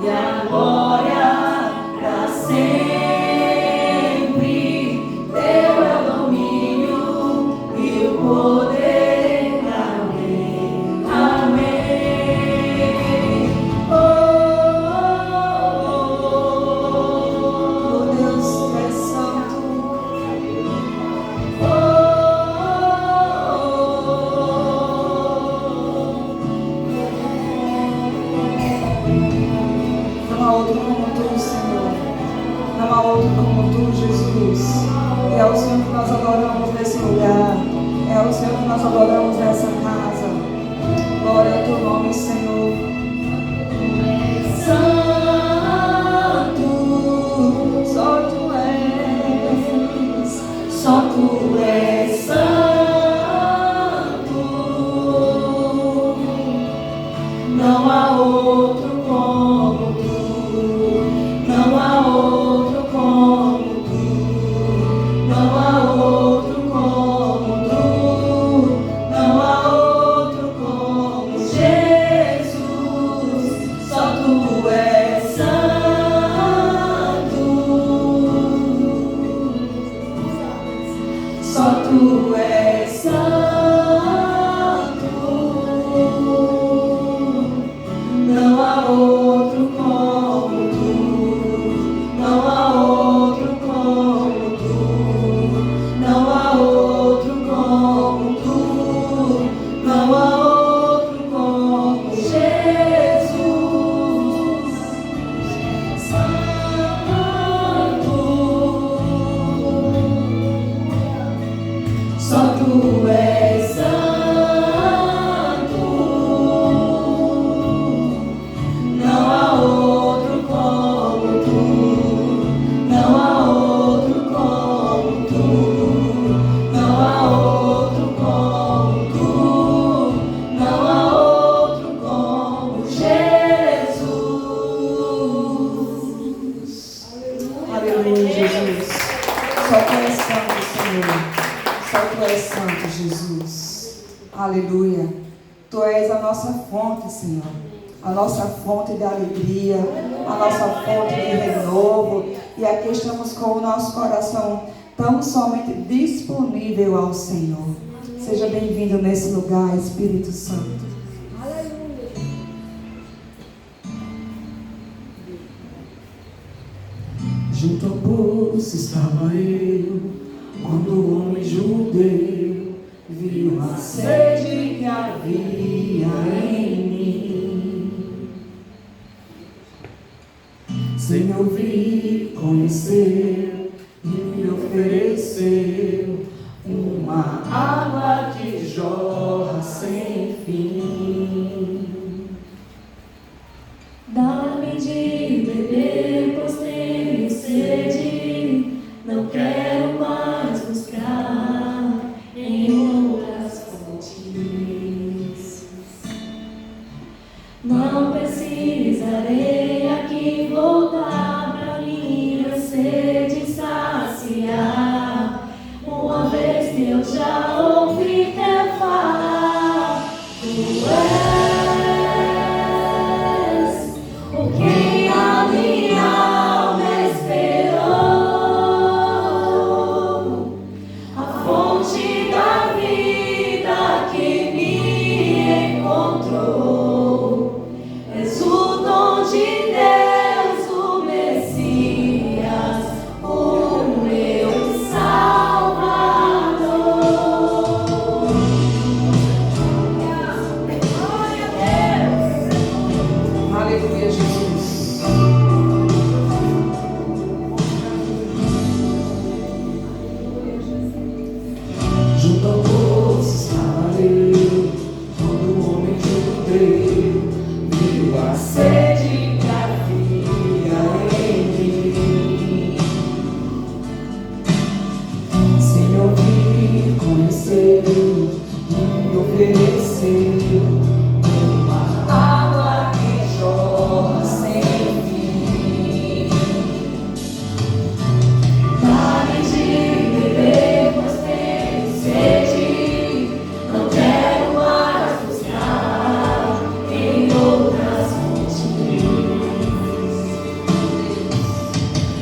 e a glória para sempre. Teu é o domínio e o poder. Amém, amém. Oh, Deus é santo. Não há outro como tu, Senhor. Não há outro como tu, Jesus. E é o Senhor que nós adoramos nesse lugar. É o Senhor que nós adoramos nessa casa. Glória ao teu nome, Senhor. Santo, só tu és. Só tu és santo. Não há outro como tu. Não há outro como tu. Não há outro como tu. Não há outro como Jesus. Só tu és santo. Só tu és santo. Não há outro como tu. Não há outro como tu. Não há outro como tu. Não há outro como Jesus. Santo. Só tu és santo. Não há outro como tu. Não há outro como tu. Não há outro como tu. Não há outro como Jesus. Aleluia, Jesus. Só tu és santo, Senhor. Só tu és santo, Jesus. Aleluia. Tu és a nossa fonte, Senhor. A nossa fonte de alegria, a nossa fonte de renovo. E aqui estamos com o nosso coração tão somente disponível ao Senhor. Seja bem-vindo nesse lugar, Espírito Santo. Junto ao poço estava eu, quando o homem judeu viu a sede que havia em mim. Sem me ouvir, conheceu e me ofereceu uma água que jorra sem fim. Dá-me de beber, pois tenho sede. Não quero mais buscar em outras fontes. Não precisarei aqui voltar pra minha sede.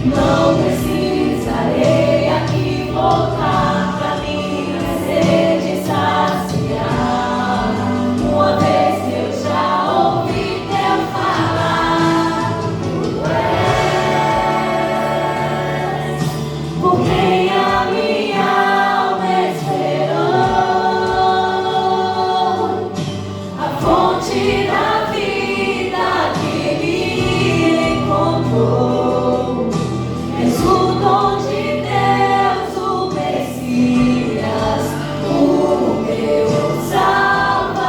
Não precisarei aqui voltar pra minha sede saciar. Uma vez que eu já ouvi teu falar, tu és por quem a minha alma esperou, a fonte da vida que me encontrou. És o dom de Deus, o Messias, o meu Salvador.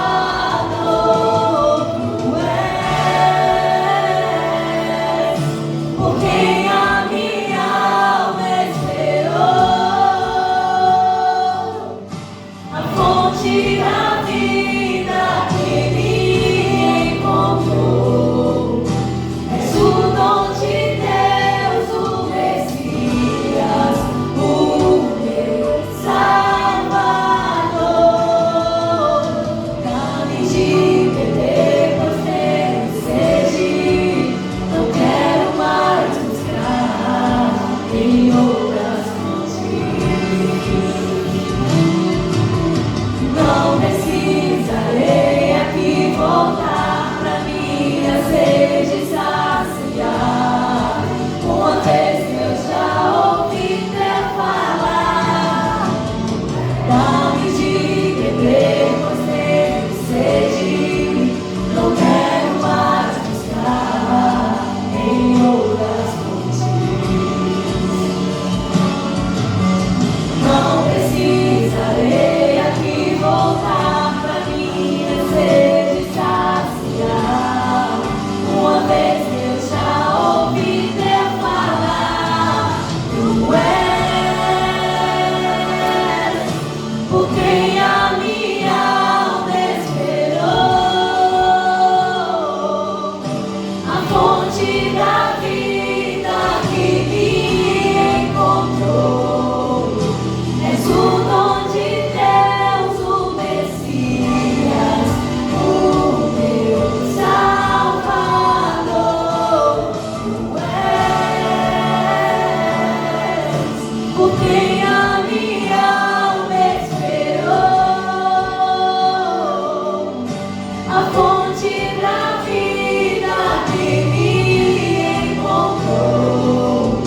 Tu és por quem a minha alma esperou, a fonte da vida que me encontrou. És o dom de Deus, o Messias, o meu Salvador. Dá-me de beber, pois tenho sede. Não quero mais buscar em outras fontes. Não precisarei aqui voltar pra minha sede saciar. Uma vez que eu já ouvi teu falar, dá-me de beber, pois tenho sede. Não quero mais buscar em outras fontes. Não precisarei aqui voltar pra minha sede saciar. Uma vez que eu já ouvi teu falar, tu és por quem a minha alma esperou, a fonte da vida que me encontrou. És o dom de Deus, o Messias, o meu Salvador. Tu és por quem a minha alma esperou, a fonte da vida que me encontrou.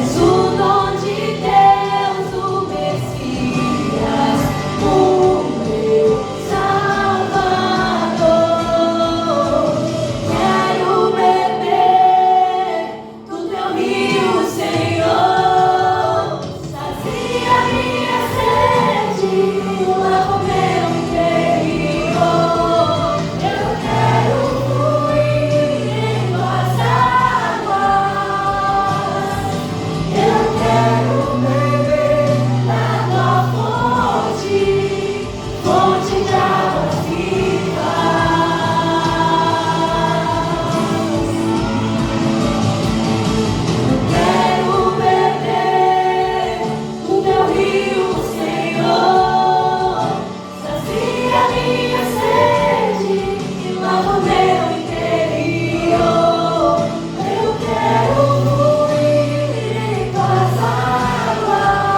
És o dom de Deus, o Messias, o meu Salvador. Quero beber do teu rio, Senhor. Sacia minha sede, lava o meu interior. Eu quero fluir em tuas águas. Eu quero beber da tua fonte, fonte de águas vivas. Eu quero beber do teu rio, Senhor. Sacia minha sede e lava o meu interior. Eu quero fluir em tuas águas.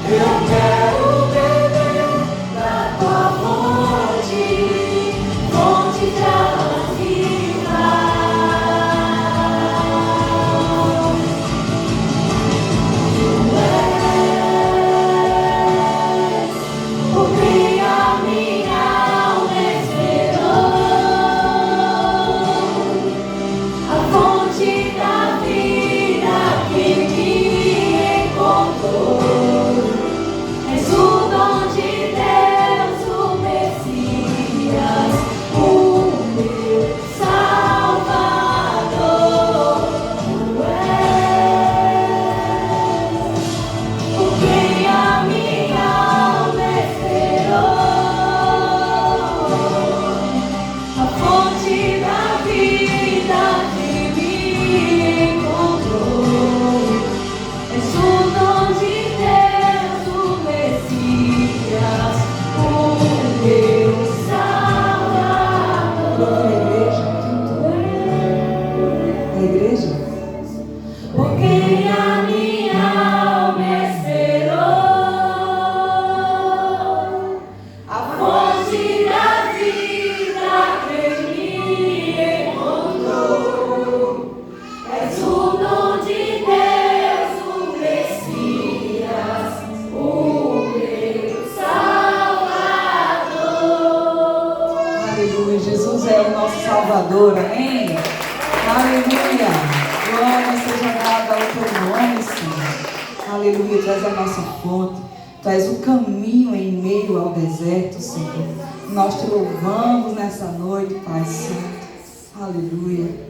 Eu quero beber da tua fonte, fonte de águas vivas. Tu és por quem a minha alma esperou, a fonte da vida que me encontrou. És o dom de Deus, o Messias, o meu Salvador. Tu és por quem a minha alma esperou, a fonte da vida que me encontrou. És o dom de Deus, o Messias, o meu Salvador. A igreja? Salvador, amém? Aleluia! Glória seja dada ao teu nome, Senhor. Aleluia, traz a nossa fonte, traz o caminho em meio ao deserto, Senhor. Nós te louvamos nessa noite, Pai Santo. Aleluia.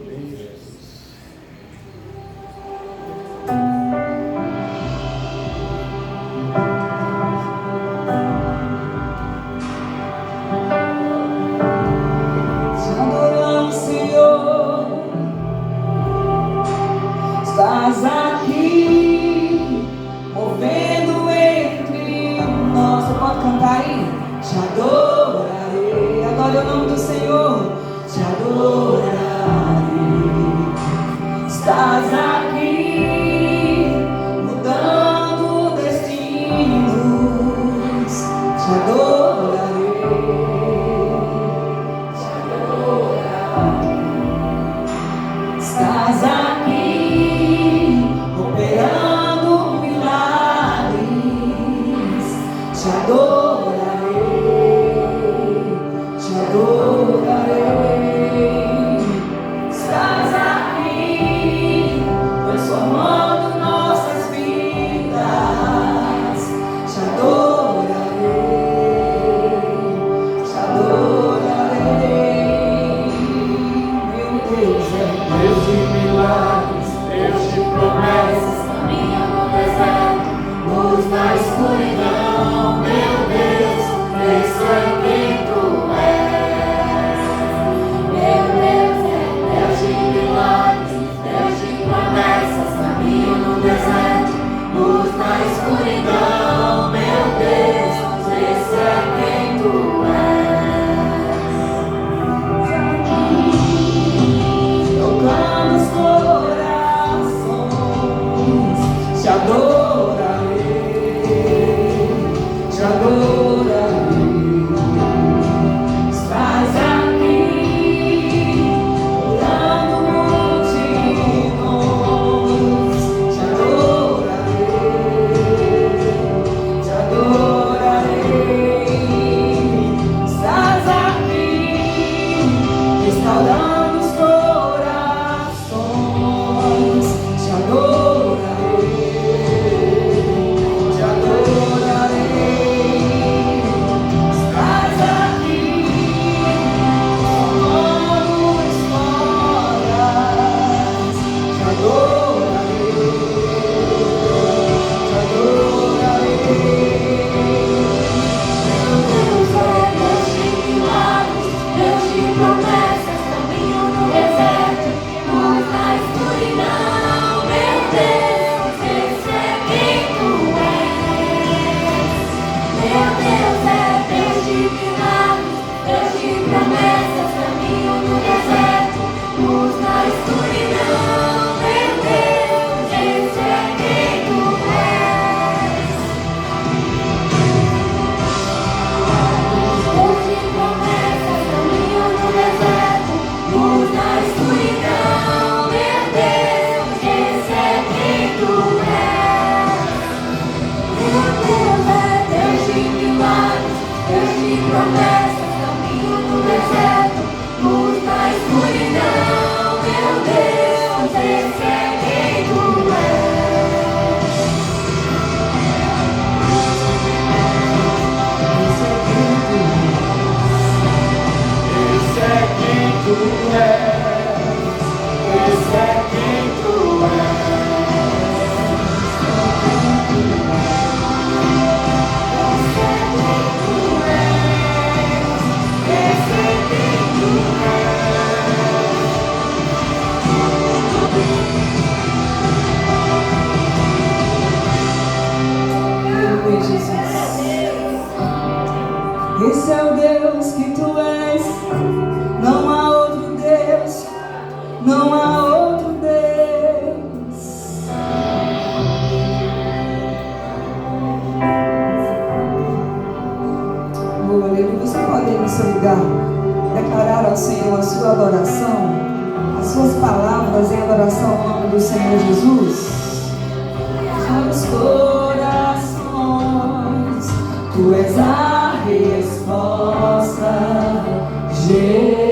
Estás aqui, movendo entre nós. Você pode cantar aí? Te adorarei. Adore o nome do Senhor. Te adorarei. Estás aqui, mudando destinos. Te adorarei. Te adorarei. Estás aqui, operando milagres, te adorarei, te adorarei. Estás aqui, transformando nossas vidas, te adorarei, te adorarei. Meu Deus é Deus de milagres, Deus de promessas, caminha no deserto, luz na escuridão, meu Deus, esse é quem tu és. Meu Deus é Deus de milagres, Deus de promessas, caminha no deserto, luz na escuridão, meu Deus, esse é quem tu tocando os corações, te adorarei, te adorarei. Estás aqui, curando multidões, te adorarei, te adorarei. Estás aqui, restaurando os corações, te adorarei, te adorarei. Estás aqui, formando histórias, te adorarei, te adorarei. Deus é Deus de milagres, Deus de promessas, caminho no deserto, luz na escuridão, meu Deus, esse é quem tu és. Meu Deus é Deus de milagres, Deus de promessas, caminho no deserto, luz na escuridão, meu Deus, esse é quem tu és. Deus de promessas, caminho no deserto, luz na escuridão, meu Deus, esse é quem tu és. Meu Deus é Deus de milagres, Deus de promessas, caminho no deserto, luz na escuridão, meu Deus, esse é quem tu és. Esse é quem tu és, esse é quem tu Aleluia, Jesus. Esse é o Deus que tu és. Não há outro Deus, não há outro Deus. Oh, aleluia. Você pode ir no seu lugar declarar ao Senhor a sua adoração, as suas palavras em adoração ao nome do Senhor Jesus. Os corações, tu és a resposta, Jesus.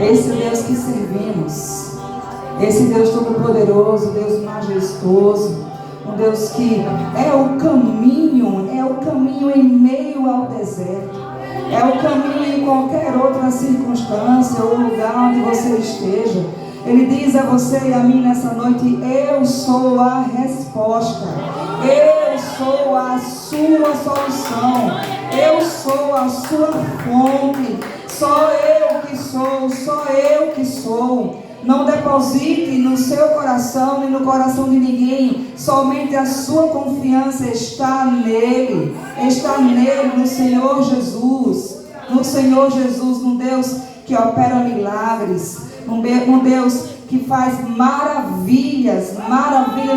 esse Deus que servimos, esse Deus todo-poderoso, Deus majestoso, um Deus que é o caminho em meio ao deserto, é o caminho em qualquer outra circunstância ou lugar onde você esteja. Ele diz a você e a mim nessa noite: eu sou a resposta, eu sou a sua solução, eu sou a sua fonte, só eu que sou. Não deposite no seu coração nem no coração de ninguém, somente a sua confiança está nele, no Senhor Jesus, no Deus que opera milagres, um Deus que faz maravilhas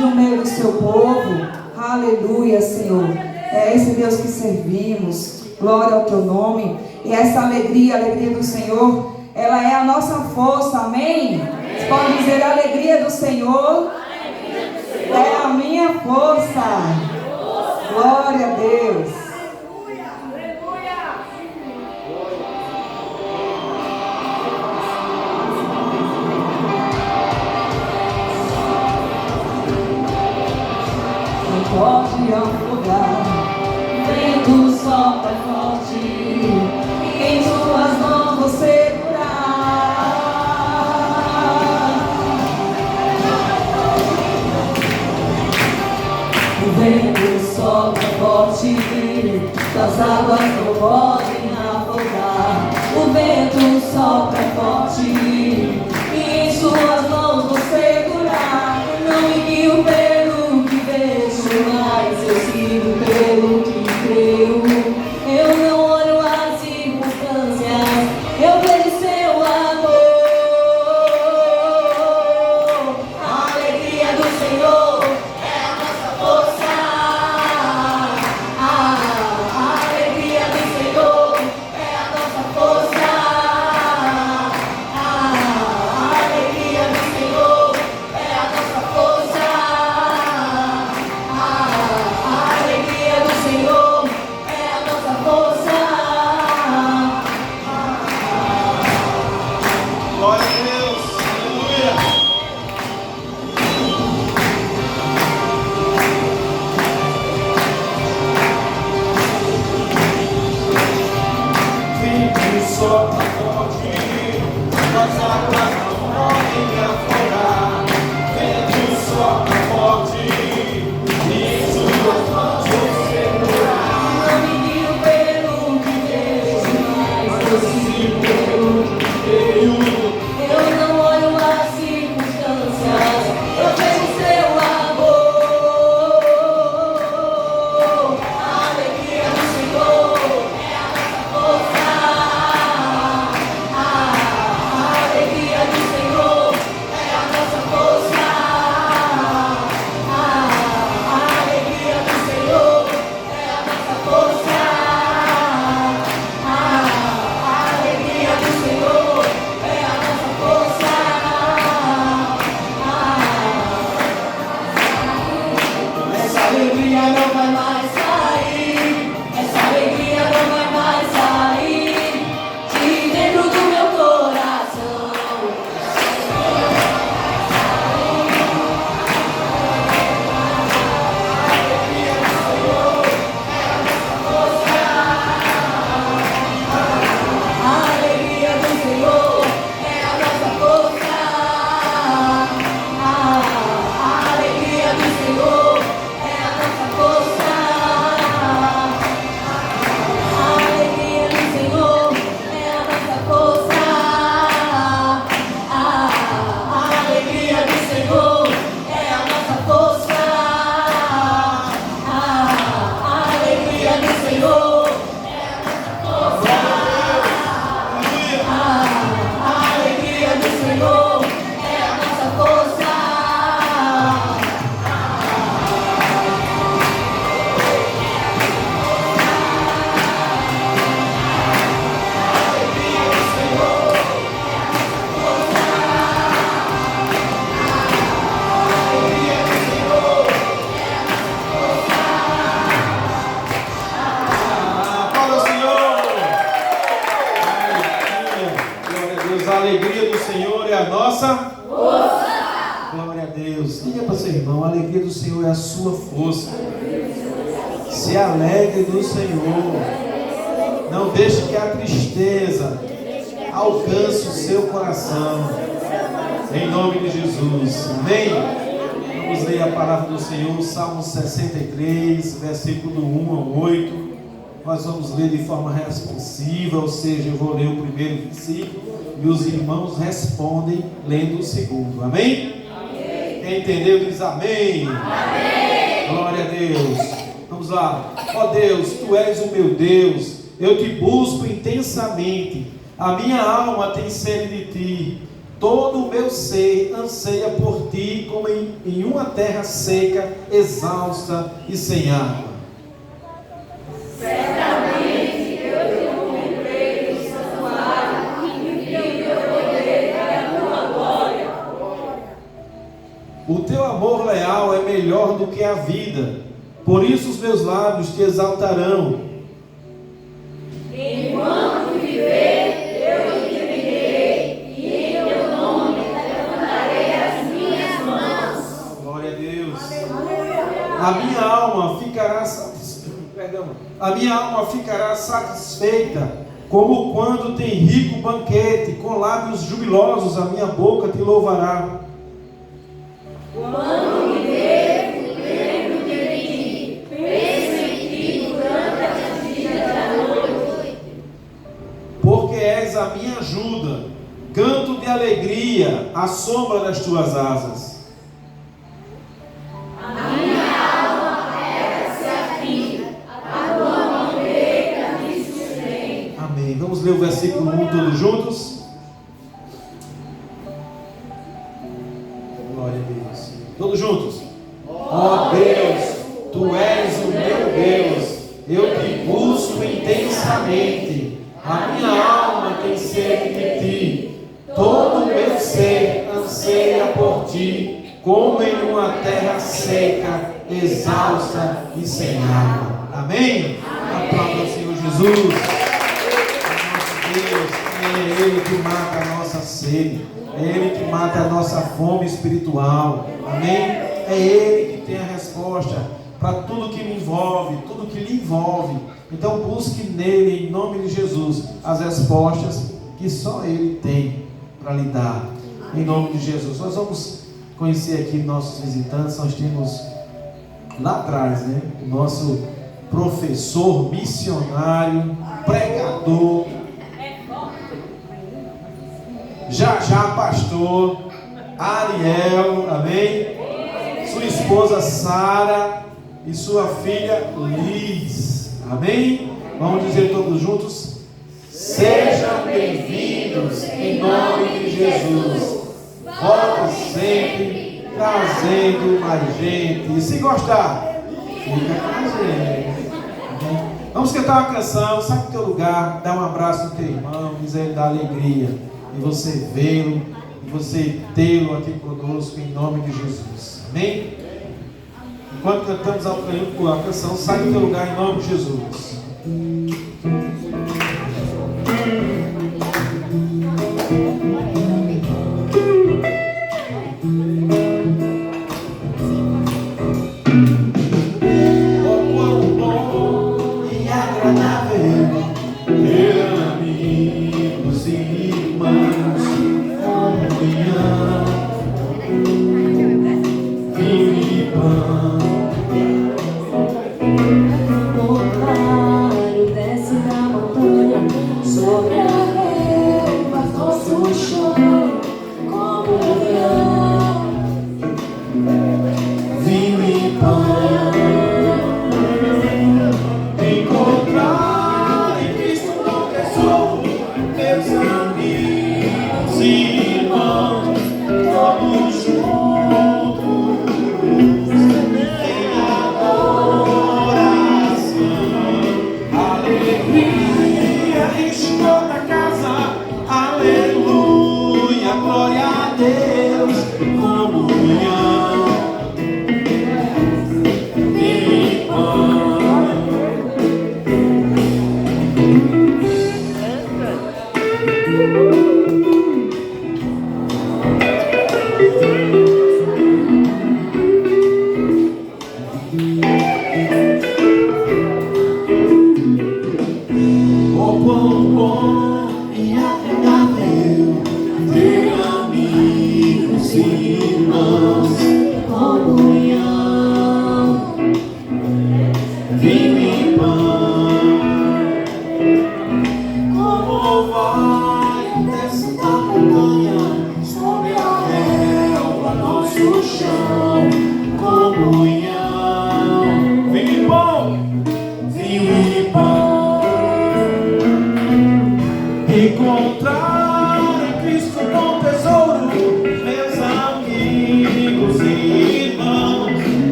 no meio do seu povo. Aleluia, Senhor. É esse Deus que servimos. Glória ao teu nome. E essa alegria, a alegria do Senhor, ela é a nossa força, amém? Você pode dizer: a alegria do Senhor é a minha força. Glória a Deus. Não pode afogar, vento sopra forte, em suas mãos você vento sopra forte, as águas não podem afogar. O vento sopra forte, e em suas mãos vou segurar. Não me guio pelo que vejo, mas eu sigo pelo que creio. Eu não olho as circunstâncias, eu vejo seu amor. A alegria do Senhor é a nossa força. A alegria do Senhor é a nossa força. A alegria do Senhor é a nossa força. A alegria do Senhor é a nossa força. Glória a Deus, aleluia. Vento sopra forte, as águas não podem me afogar. Vento sopra forte, e suas mãos vou segurar. Não me guio pelo que vejo, mas eu sigo pelo que creio. Eu não olho as circunstâncias, eu vejo seu amor. A alegria do Senhor é a nossa força. A alegria Deus, a alegria do Senhor é a nossa força. Glória a Deus. Diga para o seu irmão, a alegria do Senhor é a sua força. Se alegre no Senhor. Não deixe que a tristeza alcance o seu coração. Em nome de Jesus. Amém? Vamos ler a palavra do Senhor, Salmo 63, versículo 1 ao 8. Nós vamos ler de forma responsiva, ou seja, eu vou ler o primeiro versículo e os irmãos respondem lendo o segundo. Amém? Amém. Quem entendeu diz amém. Amém. Glória a Deus. Vamos lá. Ó Deus, Tu és o meu Deus, eu Te busco intensamente, a minha alma tem sede de Ti, todo o meu ser anseia por Ti, como em uma terra seca, exausta e sem água. Certamente eu te contemplei no santuário e vi o teu poder e a tua glória. O teu amor leal é melhor do que a vida, por isso os meus lábios te exaltarão. Enquanto viver, eu te bendirei, e em teu nome levantarei as minhas mãos. Glória a Deus. A minha alma ficará satisfeita, como quando tem rico banquete, com lábios jubilosos a minha boca te louvará. Quando viver, lembro de ti, penso em ti durante as vigílias da noite. Porque és a minha ajuda, canto de alegria à sombra das tuas asas. A minha alma alegra-se a ti, a tua mão direita me sustém. Amém. Vamos ler o versículo 1 todos juntos? Glória a Deus. Todos juntos. Ó Deus, Tu és o meu Deus, eu Te busco intensamente, a minha alma tem sede de Ti, todo o meu ser anseia por Ti, como em uma terra seca, exausta e sem água. Amém? Aplauda o Senhor Jesus. Nosso Deus, é Ele que mata a nossa sede, é Ele que mata a nossa fome espiritual. Amém? É Ele que tem a resposta para tudo que me envolve, tudo que lhe envolve. Então busque nele, em nome de Jesus, as respostas que só Ele tem para lhe dar. Em nome de Jesus. Nós vamos conhecer aqui nossos visitantes. Nós temos lá atrás, né, o nosso professor, missionário, pregador, já pastor Ariel, amém? Sua esposa Sara e sua filha Liz, amém? Vamos dizer todos juntos: sejam bem-vindos em nome de Jesus. Volte sempre trazendo mais gente. E se gostar, fica com a gente. Amém? Vamos cantar uma canção. Sai do teu lugar, dá um abraço no teu irmão, diz a ele da alegria e você vê-lo, e você tê-lo aqui conosco em nome de Jesus. Amém? Enquanto cantamos a canção, sai do teu lugar em nome de Jesus. Oh, quão bom e agradável ter amigos e irmãos, comunhão, vinho e pão. O claro desce da montanha, sobre a relva nosso chão, comunhão, Vinho e pão, encontrar em Cristo não é só meus amigos e irmãos, todos juntos em adoração, alegria enche toda a casa, aleluia, glória a Deus, comunhão.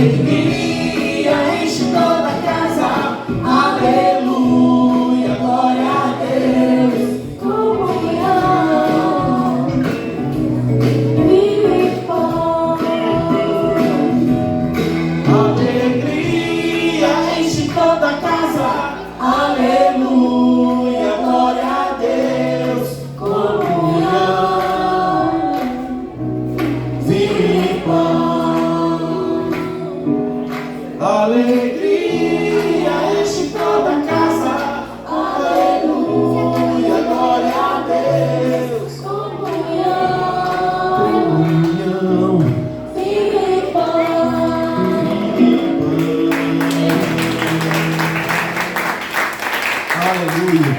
Alegria enche toda a casa. Aleluia, glória a Deus. Comunhão, vida e paz. Alegria enche toda a casa. Aleluia, glória a Deus. Comunhão, vida e paz. Alegria enche toda a casa. Aleluia, glória a Deus. Comunhão, Vida e paz. aleluia.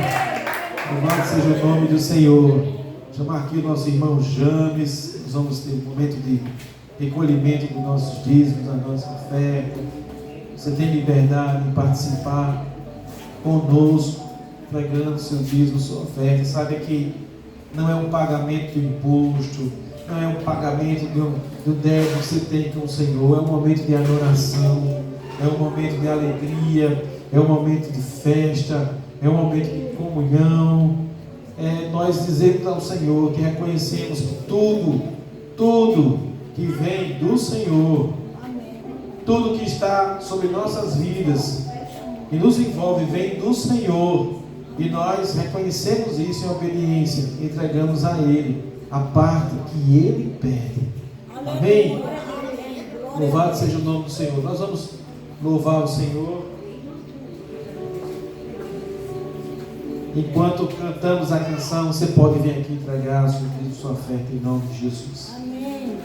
Louvado seja o nome do Senhor. Chamar aqui o nosso irmão James. Nós vamos ter um momento de recolhimento dos nossos dízimos, da nossa oferta. Você tem liberdade em participar conosco, pregando seu dízimo, sua oferta. Sabe que não é um pagamento de imposto, não é um pagamento do débito que você tem com o Senhor. É um momento de adoração, é um momento de alegria, é um momento de festa, é um momento de comunhão. É nós dizemos ao Senhor que reconhecemos que tudo que vem do Senhor, tudo que está sobre nossas vidas, que nos envolve, vem do Senhor. E nós reconhecemos isso em obediência, entregamos a Ele a parte que Ele pede. Amém? Louvado seja o nome do Senhor. Nós vamos louvar o Senhor. Enquanto cantamos a canção, você pode vir aqui entregar a sua oferta em nome de Jesus. Amém.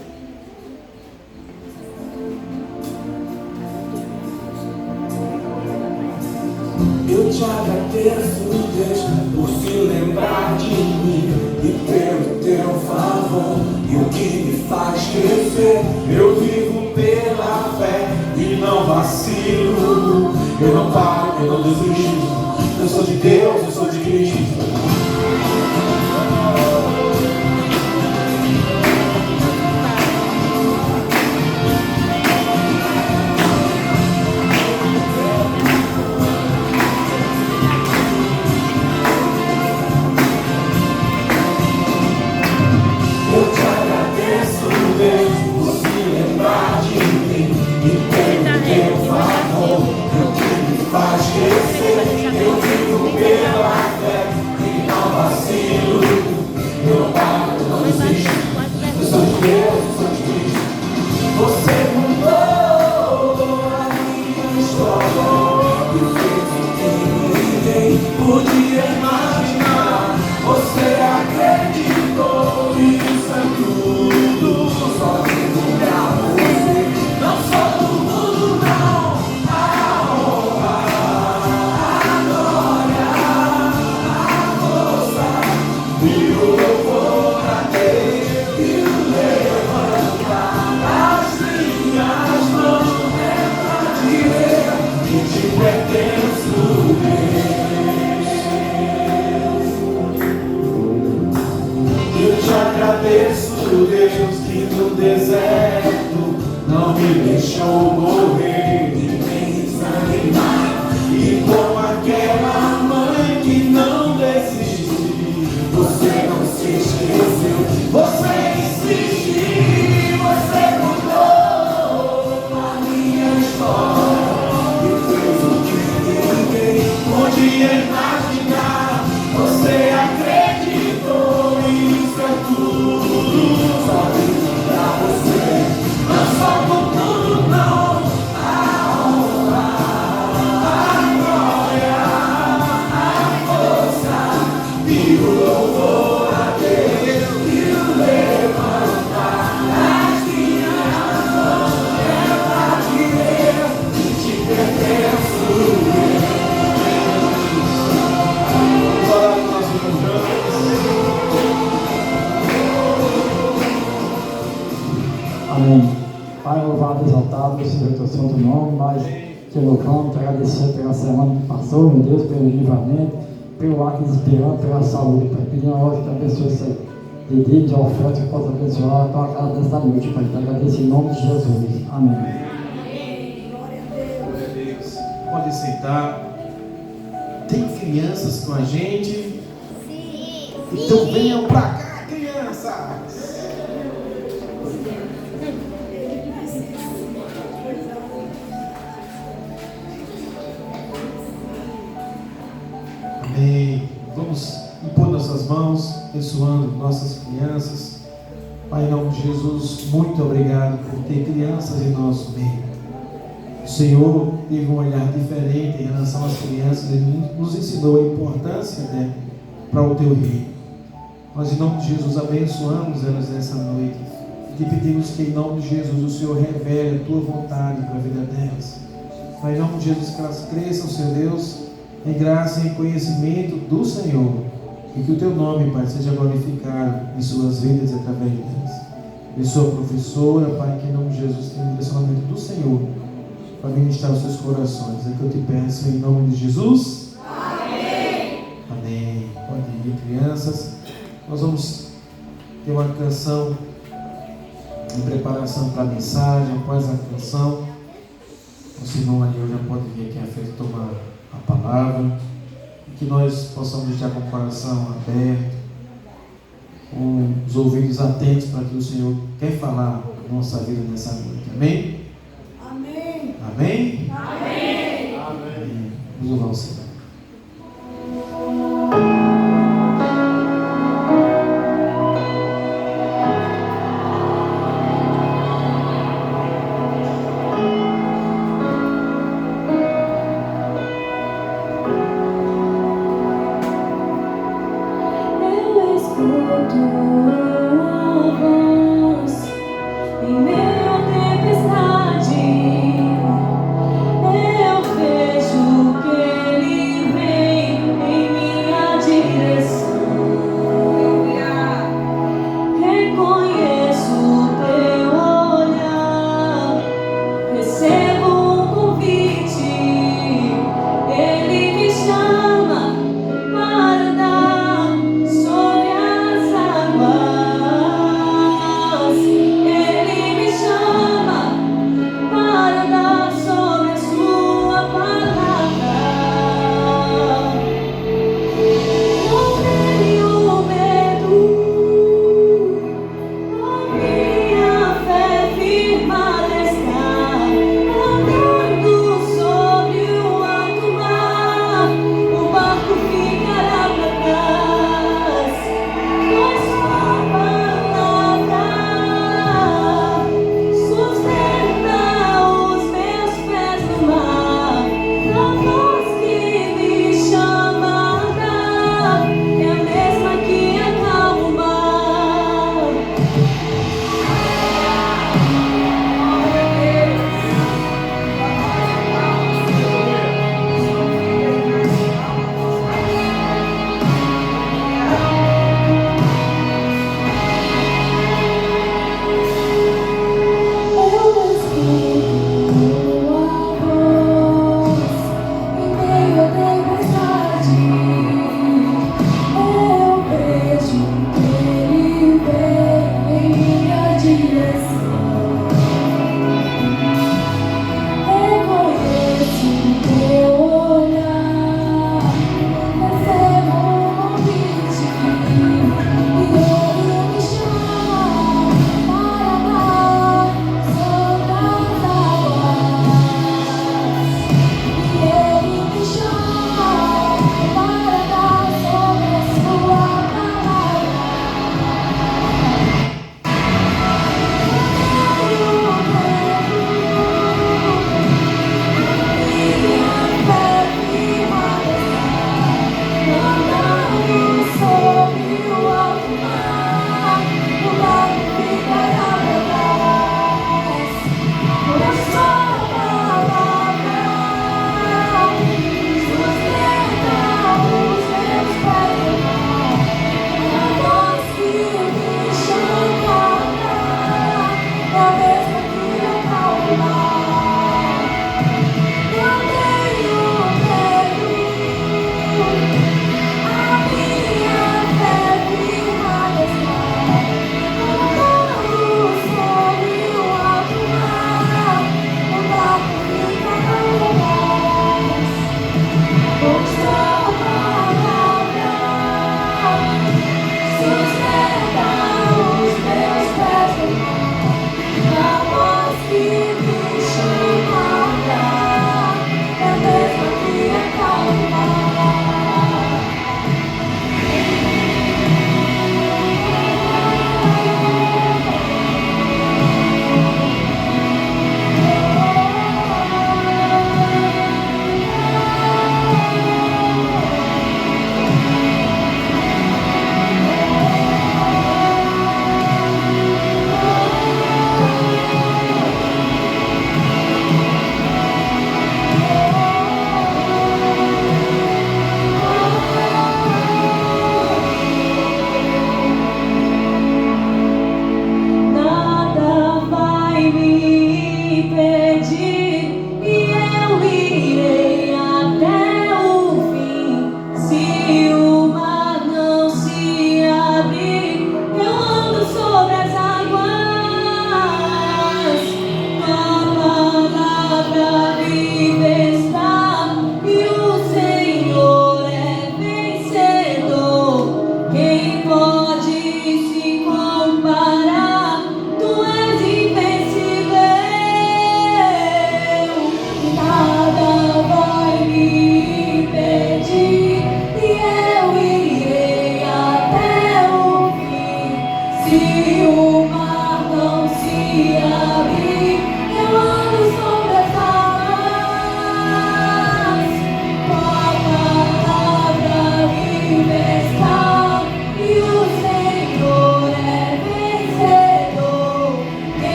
Eu te agradeço, Deus, por se lembrar de mim e pelo teu favor e o que me faz crescer. Eu vivo pela fé e não vacilo. Eu não paro, eu não desisto. Eu sou de Deus, eu sou de Cristo. Eu te agradeço, Deus, por se lembrar de mim e pelo teu favor, o que me faz crescer. Eu vivo pela fé e não vacilo. Eu não paro, eu não desisto. Eu sou de Deus, eu sou de Cristo. Você mudou a minha história e fez o que ninguém podia imaginar. Você acreditou, isso é tudo. Só digo pra você, não sou do mundo, não. A honra, a glória, a força e o louvor a Deus e o levantar as minhas mãos é pra dizer que te pertenço, Eu te agradeço, Deus, que no deserto não me deixou morrer e nem desanimar. E como aquela mãe que não desistiu, você não se esqueceu, você insistiu, você mudou a minha história e fez o que ninguém podia imaginar. Você acreditou, isso é tudo. Só digo pra você, não sou do mundo, não. A honra, a glória, a força e o louvor a Deus e o levantar as minhas mãos é pra dizer que te pertenço. Amém. Pai, louvado, exaltado seja o teu santo nome, nós te louvamos, te agradecemos pela semana que passou, meu Deus, pelo livramento, pelo ato de esperança, pela saúde, Pai. Pedimos a hoje que abençoe esse dedico de oferta, que possa abençoar a tua casa desta noite, Pai. Te agradeço em nome de Jesus. Amém. pode sentar. Tem crianças com a gente? Sim. Então venham pra cá, crianças! Amém. Vamos impor nossas mãos, abençoando nossas crianças. Pai, em nome de Jesus, muito obrigado por ter crianças em nosso meio. O Senhor teve um olhar diferente em relação às crianças. Ele nos ensinou a importância dela para o teu reino. Nós, em nome de Jesus, abençoamos elas nessa noite. E te pedimos que, em nome de Jesus, o Senhor revele a tua vontade para a vida delas. Pai, em nome de Jesus, que elas cresçam, Senhor Deus, em graça e em conhecimento do Senhor. E que o teu nome, Pai, seja glorificado em suas vidas e através delas. Abençoa a professora, Pai, que em nome de Jesus tenha um direcionamento do Senhor para ministrar os seus corações. É que eu te peço em nome de Jesus. Amém. Amém. Pode ir, crianças. Nós vamos ter uma canção em preparação para a mensagem. Após a canção, o Simão ali já pode vir aqui à frente tomar a palavra. E que nós possamos estar com o coração aberto, com os ouvidos atentos para que o Senhor quer falar na nossa vida nessa noite. Amém? Amém. Amém? Amém. Amém. Vamos louvar o Senhor. Eu escuto a voz em meio à tempestade. Eu vejo que Ele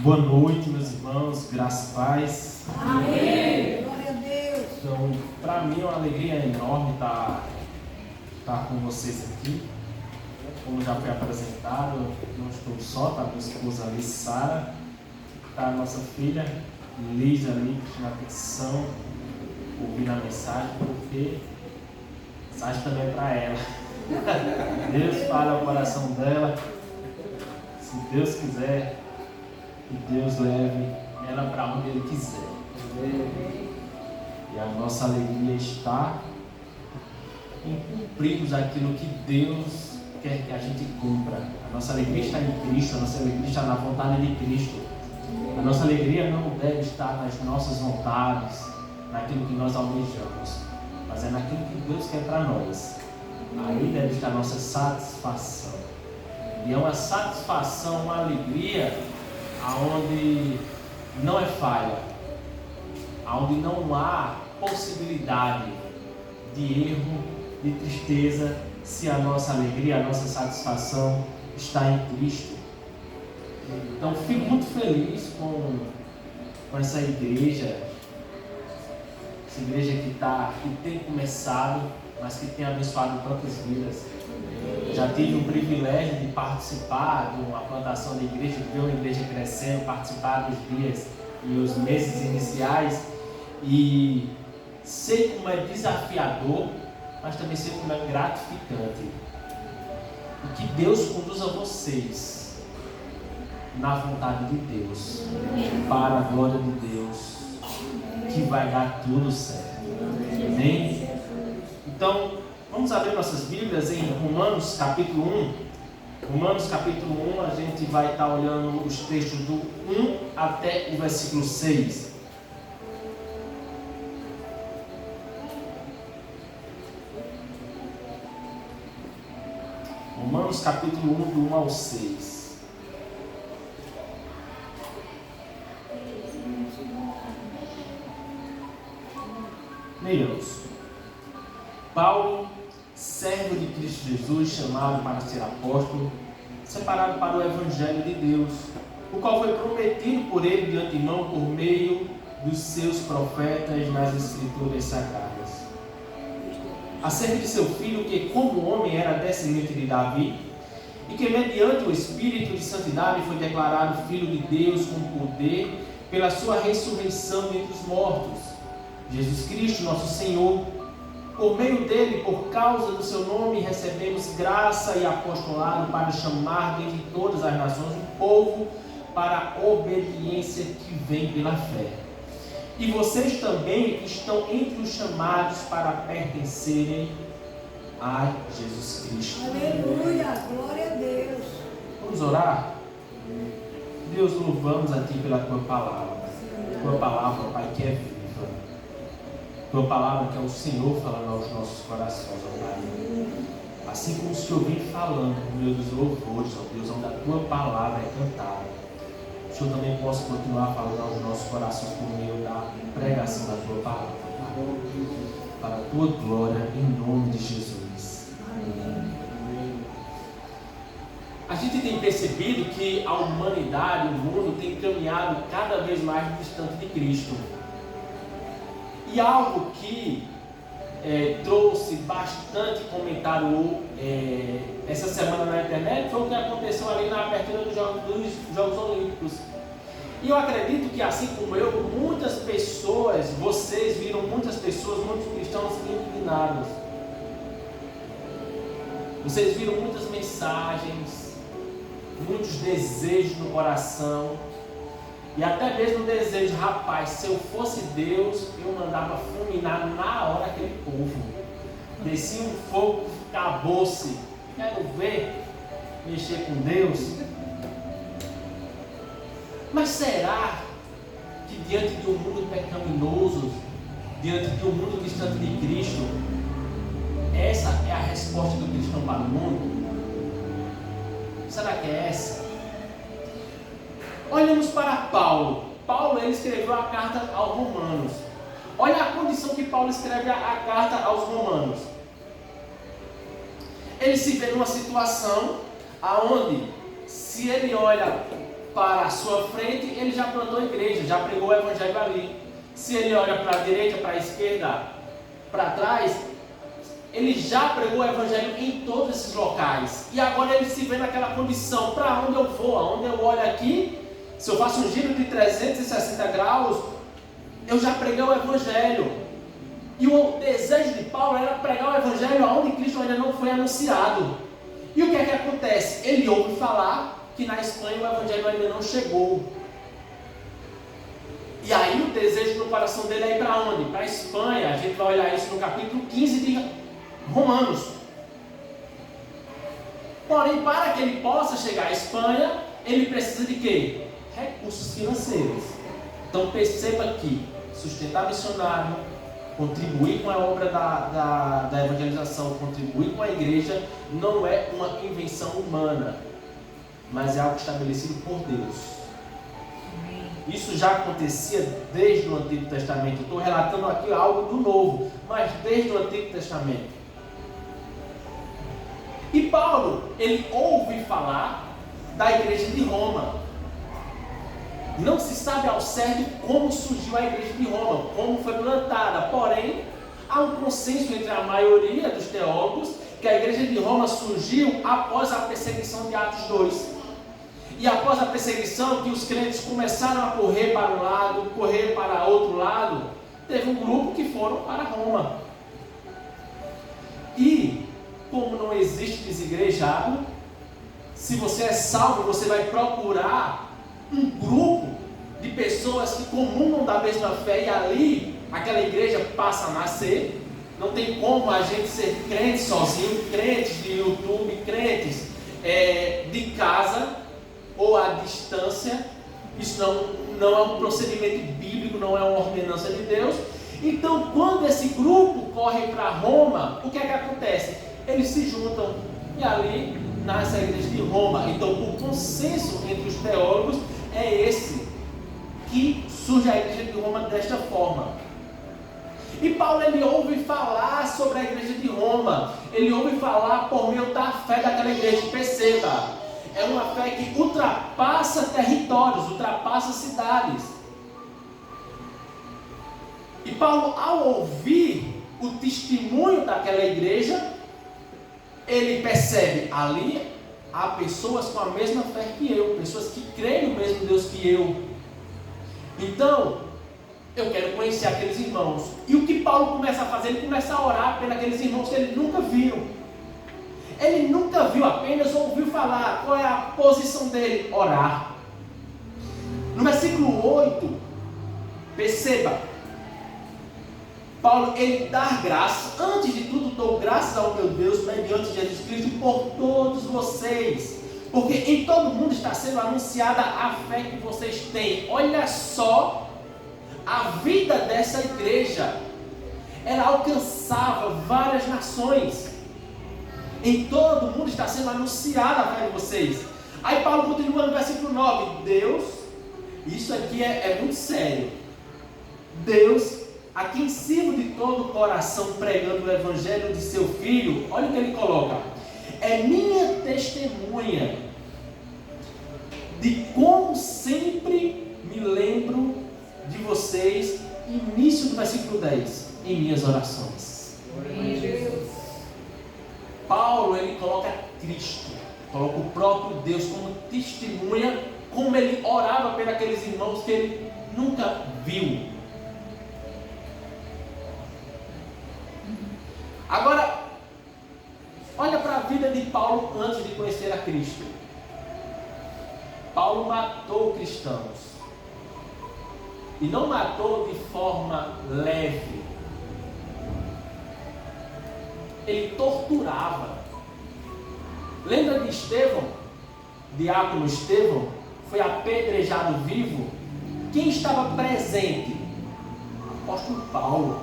Boa noite, meus irmãos, graça e paz. Amém. Glória a Deus. Então, para mim é uma alegria enorme estar com vocês aqui. Como já foi apresentado, não estou só, está minha esposa ali, Sara, está a nossa filha, Lígia ali, prestando atenção, ouvindo a mensagem, porque a mensagem também é para ela. Deus fala ao coração dela, se Deus quiser, que Deus leve ela para onde Ele quiser. E a nossa alegria está em cumprirmos aquilo que Deus quer que a gente cumpra. A nossa alegria está em Cristo, a nossa alegria está na vontade de Cristo. A nossa alegria não deve estar nas nossas vontades, naquilo que nós almejamos, mas é naquilo que Deus quer para nós. Aí deve estar a nossa satisfação. E é uma satisfação, uma alegria, aonde não é falha, aonde não há possibilidade de erro, de tristeza, se a nossa alegria, a nossa satisfação está em Cristo. Então fico muito feliz com essa igreja que tem começado, mas que tem abençoado tantas vidas. Já tive o privilégio de participar de uma plantação da igreja, de ver uma igreja crescendo, participar dos dias e os meses iniciais, e sei como é desafiador, mas também sei como é gratificante. E que Deus conduza vocês na vontade de Deus, para a glória de Deus, que vai dar tudo certo. Amém? Então, vamos abrir nossas Bíblias em Romanos capítulo 1. Romanos capítulo 1, a gente vai estar olhando os textos do 1 até o versículo 6. Romanos capítulo 1, do 1 ao 6. Leiamos. Paulo, servo de Cristo Jesus, chamado para ser apóstolo, separado para o Evangelho de Deus, o qual foi prometido por ele de antemão por meio dos seus profetas nas Escrituras Sagradas, acerca de seu filho, que como homem era descendente de Davi, e que mediante o Espírito de Santidade foi declarado Filho de Deus com poder, pela sua ressurreição dentre os mortos, Jesus Cristo, nosso Senhor. Por meio dele, por causa do seu nome, recebemos graça e apostolado para chamar dentre todas as nações um povo para a obediência que vem pela fé. E vocês também estão entre os chamados para pertencerem a Jesus Cristo. Aleluia, glória a Deus. Vamos orar? Deus, louvamos a Ti pela Tua palavra. Tua palavra, Pai, que é viva. Tua palavra que é o Senhor falando aos nossos corações, ó Pai. Assim como o Senhor vem falando por meio dos louvores, ó Deus, onde a Tua palavra é cantada, o Senhor também possa continuar falando aos nossos corações por meio da pregação da Tua palavra, Pai. Para a Tua glória, em nome de Jesus. Amém. A gente tem percebido que a humanidade, o mundo, tem caminhado cada vez mais distante de Cristo. E algo que trouxe bastante comentário essa semana na internet foi o que aconteceu ali na abertura dos Jogos Olímpicos. E eu acredito que, assim como eu, muitas pessoas, vocês viram muitos cristãos indignados. Vocês viram muitas mensagens, muitos desejos no coração. E até mesmo o desejo, rapaz, se eu fosse Deus, eu mandava fulminar na hora aquele povo. Descia um fogo, acabou-se. Quero ver mexer com Deus. Mas será que diante de um mundo pecaminoso, diante de um mundo distante de Cristo, essa é a resposta do cristão para o mundo? Será que é essa? Olhamos para Paulo. Paulo, ele escreveu a carta aos Romanos. Olha a condição que Paulo escreve a carta aos Romanos. Ele se vê numa situação aonde, se ele olha para a sua frente, ele já plantou a igreja, já pregou o evangelho ali. Se ele olha para a direita, para a esquerda, para trás, ele já pregou o evangelho em todos esses locais. E agora ele se vê naquela condição: para onde eu vou? Aonde eu olho aqui, se eu faço um giro de 360 graus, eu já preguei o evangelho. E o desejo de Paulo era pregar o evangelho aonde Cristo ainda não foi anunciado. E o que é que acontece? Ele ouve falar que na Espanha o evangelho ainda não chegou. E aí o desejo no coração dele é ir para onde? Para a Espanha. A gente vai olhar isso no capítulo 15 de Romanos. Porém, para que ele possa chegar à Espanha, ele precisa de quê? Recursos financeiros. Então perceba que sustentar missionário, contribuir com a obra da evangelização, contribuir com a igreja, não é uma invenção humana, mas é algo estabelecido por Deus. Isso já acontecia desde o Antigo Testamento. Estou relatando aqui algo do Novo, mas desde o Antigo Testamento. E Paulo, ele ouve falar da igreja de Roma. Não se sabe ao certo como surgiu a igreja de Roma, como foi plantada. Porém, há um consenso entre a maioria dos teólogos que a igreja de Roma surgiu após a perseguição de Atos 2. E após a perseguição, que os crentes começaram a correr para um lado, correr para outro lado, teve um grupo que foram para Roma. E, como não existe desigrejado, se você é salvo, você vai procurar um grupo de pessoas que comungam da mesma fé, e ali aquela igreja passa a nascer. Não tem como a gente ser crente sozinho, crentes de YouTube, crentes de casa ou à distância. Isso não é um procedimento bíblico, não é uma ordenança de Deus. Então, quando esse grupo corre para Roma, o que é que acontece? Eles se juntam e ali nasce a igreja de Roma. Então, o consenso entre os teólogos é esse, que surge a igreja de Roma desta forma. E Paulo, ele ouve falar sobre a igreja de Roma, ele ouve falar por meio da fé daquela igreja. Perceba, é uma fé que ultrapassa territórios, ultrapassa cidades. E Paulo, ao ouvir o testemunho daquela igreja, ele percebe: ali há pessoas com a mesma fé que eu, pessoas que creem no mesmo Deus que eu. Então, eu quero conhecer aqueles irmãos. E o que Paulo começa a fazer? Ele começa a orar pelos irmãos que ele nunca viu. Ele nunca viu, apenas ouviu falar. Qual é a posição dele? Orar. No versículo 8, perceba, Paulo, ele dá graça. Antes de tudo, dou graças ao meu Deus, mediante Jesus Cristo, por todos vocês, porque em todo mundo está sendo anunciada a fé que vocês têm. Olha só a vida dessa igreja. Ela alcançava várias nações. Em todo mundo está sendo anunciada a fé de vocês. Aí Paulo continua no versículo 9. Deus, isso aqui é muito sério. Deus, a quem sirvo de todo o coração pregando o evangelho de seu Filho, olha o que ele coloca: é minha testemunha de como sempre me lembro de vocês, início do versículo 10, em minhas orações. Paulo, ele coloca Cristo, coloca o próprio Deus como testemunha, como ele orava por aqueles irmãos que ele nunca viu. Agora, olha para a vida de Paulo antes de conhecer a Cristo. Paulo matou cristãos. E não matou de forma leve. Ele torturava. Lembra de Estevão? Diácono Estevão foi apedrejado vivo. Quem estava presente? O apóstolo Paulo.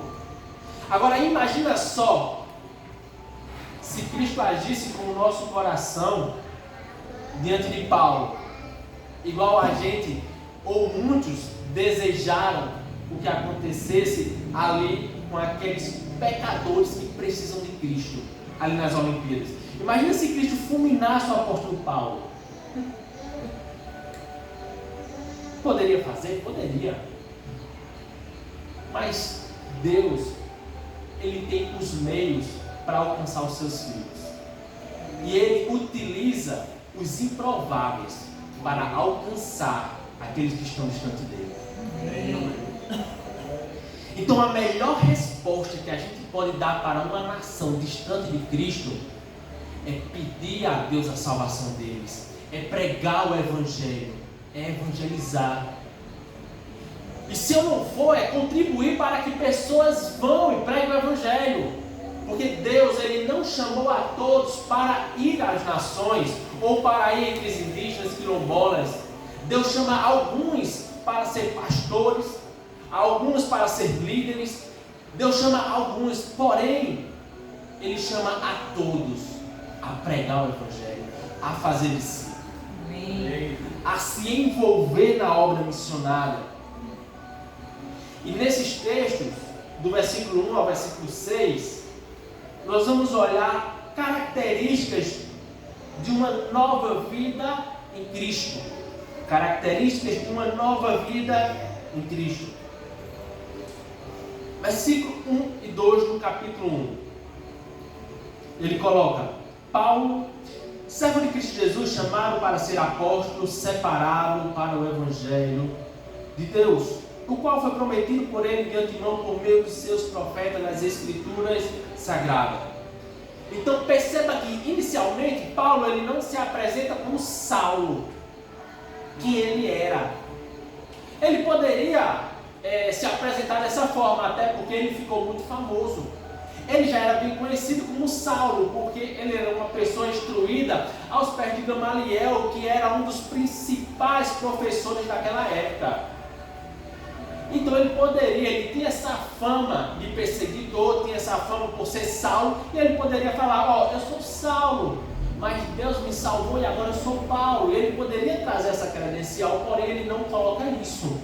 Agora imagina só, se Cristo agisse com o nosso coração diante de Paulo, igual a gente, ou muitos desejaram o que acontecesse ali com aqueles pecadores que precisam de Cristo, ali nas Olimpíadas. Imagina se Cristo fulminasse o apóstolo Paulo. Poderia fazer? Poderia. Mas Deus, Ele tem os meios para alcançar os seus filhos. E Ele utiliza os improváveis para alcançar aqueles que estão distante dele. Então a melhor resposta que a gente pode dar para uma nação distante de Cristo é pedir a Deus a salvação deles, é pregar o Evangelho, é evangelizar. E se eu não for, é contribuir para que pessoas vão e preguem o Evangelho. Porque Deus, Ele não chamou a todos para ir às nações ou para ir entre os indígenas, quilombolas. Deus chama alguns para ser pastores, alguns para ser líderes. Deus chama alguns, porém, Ele chama a todos a pregar o Evangelho, a fazer discípulos, a se envolver na obra missionária. E nesses textos, do versículo 1 ao versículo 6, nós vamos olhar características de uma nova vida em Cristo. Características de uma nova vida em Cristo. Versículo 1 e 2 do capítulo 1. Ele coloca: Paulo, servo de Cristo Jesus, chamado para ser apóstolo, separado para o Evangelho de Deus, o qual foi prometido por ele de antemão por meio dos seus profetas nas Escrituras Sagradas. Então perceba que inicialmente Paulo ele não se apresenta como Saulo, que ele era. Ele poderia se apresentar dessa forma, até porque ele ficou muito famoso. Ele já era bem conhecido como Saulo, porque ele era uma pessoa instruída aos pés de Gamaliel, que era um dos principais professores daquela época. Então ele tinha essa fama de perseguidor, tinha essa fama por ser Saulo, e ele poderia falar: eu sou Saulo, mas Deus me salvou e agora eu sou Paulo. E ele poderia trazer essa credencial, porém ele não coloca isso.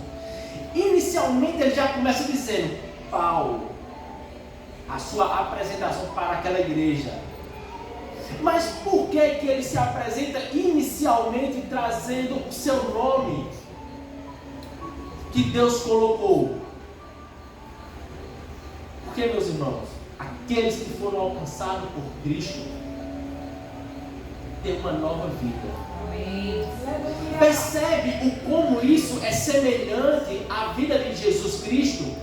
Inicialmente ele já começa dizendo: Paulo, a sua apresentação para aquela igreja. Mas por que ele se apresenta inicialmente trazendo o seu nome que Deus colocou? Porque, meus irmãos, aqueles que foram alcançados por Cristo têm uma nova vida. Amém. Percebe o como isso é semelhante à vida de Jesus Cristo?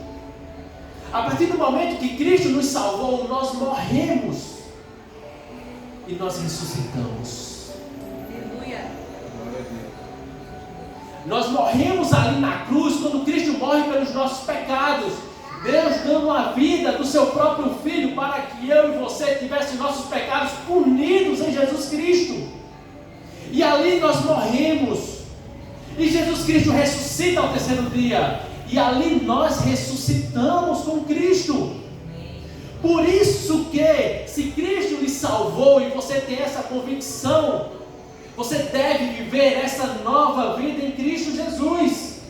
A partir do momento que Cristo nos salvou, nós morremos e nós ressuscitamos. Aleluia. Nós morremos ali na cruz quando Cristo morre pelos nossos pecados. Deus dando a vida do seu próprio Filho para que eu e você tivessem nossos pecados punidos em Jesus Cristo. E ali nós morremos. E Jesus Cristo ressuscita ao terceiro dia. E ali nós ressuscitamos com Cristo. Por isso que, se Cristo lhe salvou e você tem essa convicção, você deve viver essa nova vida em Cristo Jesus.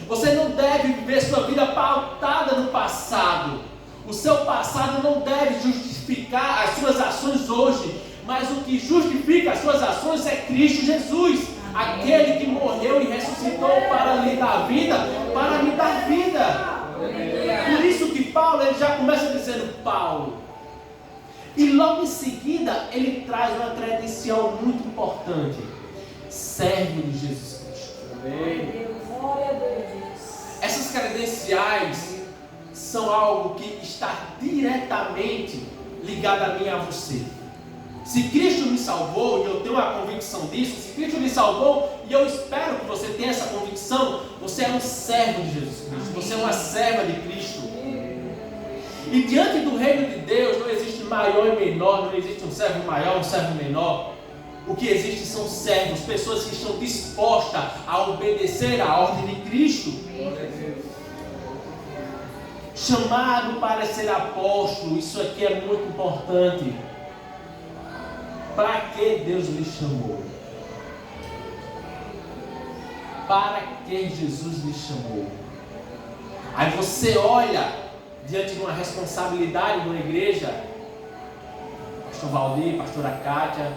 Você não deve viver sua vida pautada no passado. O seu passado não deve justificar as suas ações hoje, mas o que justifica as suas ações é Cristo Jesus, aquele que morreu e ressuscitou para lhe dar vida, para me dar vida. Por isso que Paulo ele já começa dizendo Paulo. E logo em seguida ele traz uma credencial muito importante: servo de Jesus Cristo. Glória a Deus. Essas credenciais são algo que está diretamente ligado a mim e a você. Se Cristo me salvou, e eu tenho a convicção disso, se Cristo me salvou, e eu espero que você tenha essa convicção, você é um servo de Jesus Cristo, você é uma serva de Cristo. E diante do reino de Deus não existe maior e menor, não existe um servo maior, um servo menor. O que existe são servos, pessoas que estão dispostas a obedecer à ordem de Cristo. Chamado para ser apóstolo, isso aqui é muito importante. Para que Deus lhe chamou? Para que Jesus lhe chamou? Aí você olha diante de uma responsabilidade de uma igreja, pastor Valdir, pastora Kátia,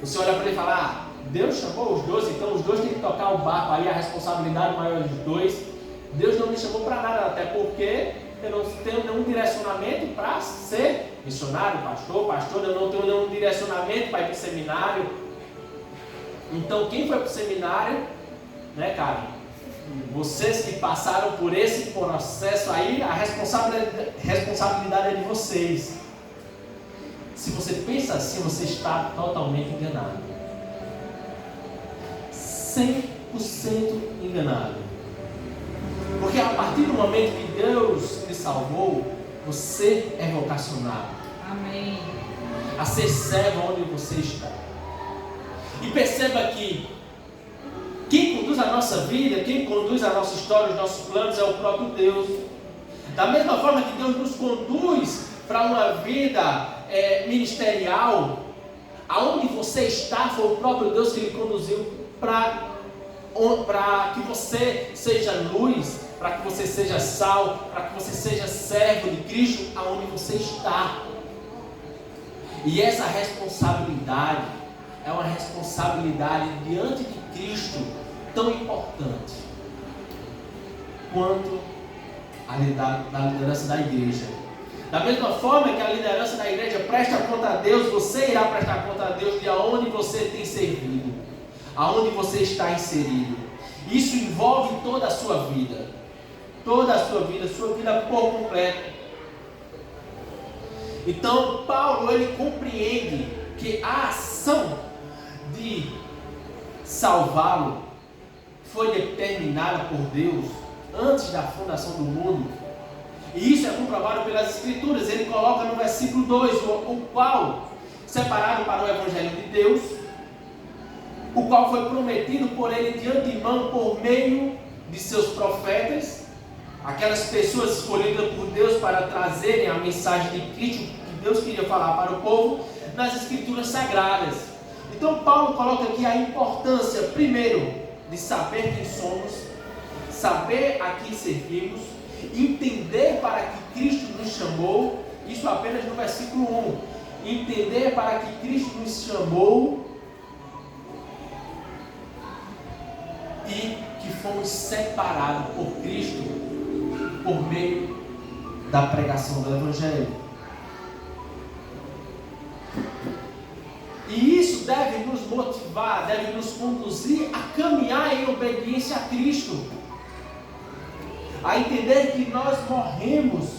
você olha para ele e fala: Deus chamou os 12, então os 2 têm que tocar o barco, aí a responsabilidade maior dos 2. Deus não me chamou para nada, até porque eu não tenho nenhum direcionamento para ser missionário, pastor, eu não tenho nenhum direcionamento para ir para o seminário. Então quem foi para o seminário, né, cara? Vocês que passaram por esse processo aí, a responsabilidade é de vocês. Se você pensa assim, você está totalmente enganado. 100% enganado. Porque a partir do momento que Deus lhe salvou, você é vocacionado. Amém. A ser servo onde você está. E perceba que quem conduz a nossa vida, quem conduz a nossa história, os nossos planos é o próprio Deus. Da mesma forma que Deus nos conduz para uma vida ministerial, aonde você está, foi o próprio Deus que lhe conduziu para que você seja luz, para que você seja sal, para que você seja servo de Cristo, aonde você está. E essa responsabilidade é uma responsabilidade diante de Cristo tão importante quanto a liderança da igreja. Da mesma forma que a liderança da igreja presta conta a Deus, você irá prestar conta a Deus de aonde você tem servido, aonde você está inserido. Isso envolve toda a sua vida, sua vida por completo. Então Paulo, ele compreende que a ação de salvá-lo foi determinada por Deus antes da fundação do mundo. E isso é comprovado pelas Escrituras. Ele coloca no versículo 2, o qual, separado para o Evangelho de Deus, o qual foi prometido por ele de antemão por meio de seus profetas, aquelas pessoas escolhidas por Deus para trazerem a mensagem de Cristo que Deus queria falar para o povo, nas Escrituras Sagradas. Então Paulo coloca aqui a importância, primeiro, de saber quem somos, saber a quem servimos, entender para que Cristo nos chamou, isso apenas no versículo 1, entender para que Cristo nos chamou e que fomos separados por Cristo por meio da pregação do Evangelho. E isso deve nos motivar, deve nos conduzir a caminhar em obediência a Cristo, a entender que nós morremos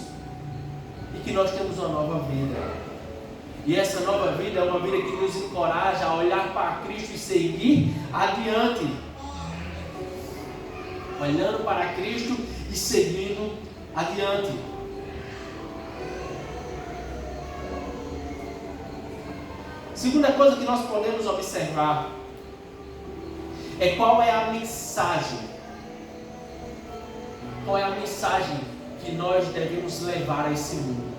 e que nós temos uma nova vida. E essa nova vida é uma vida que nos encoraja a olhar para Cristo e seguir adiante. Olhando para Cristo e seguindo adiante. Segunda coisa que nós podemos observar é qual é a mensagem. Qual é a mensagem que nós devemos levar a esse mundo?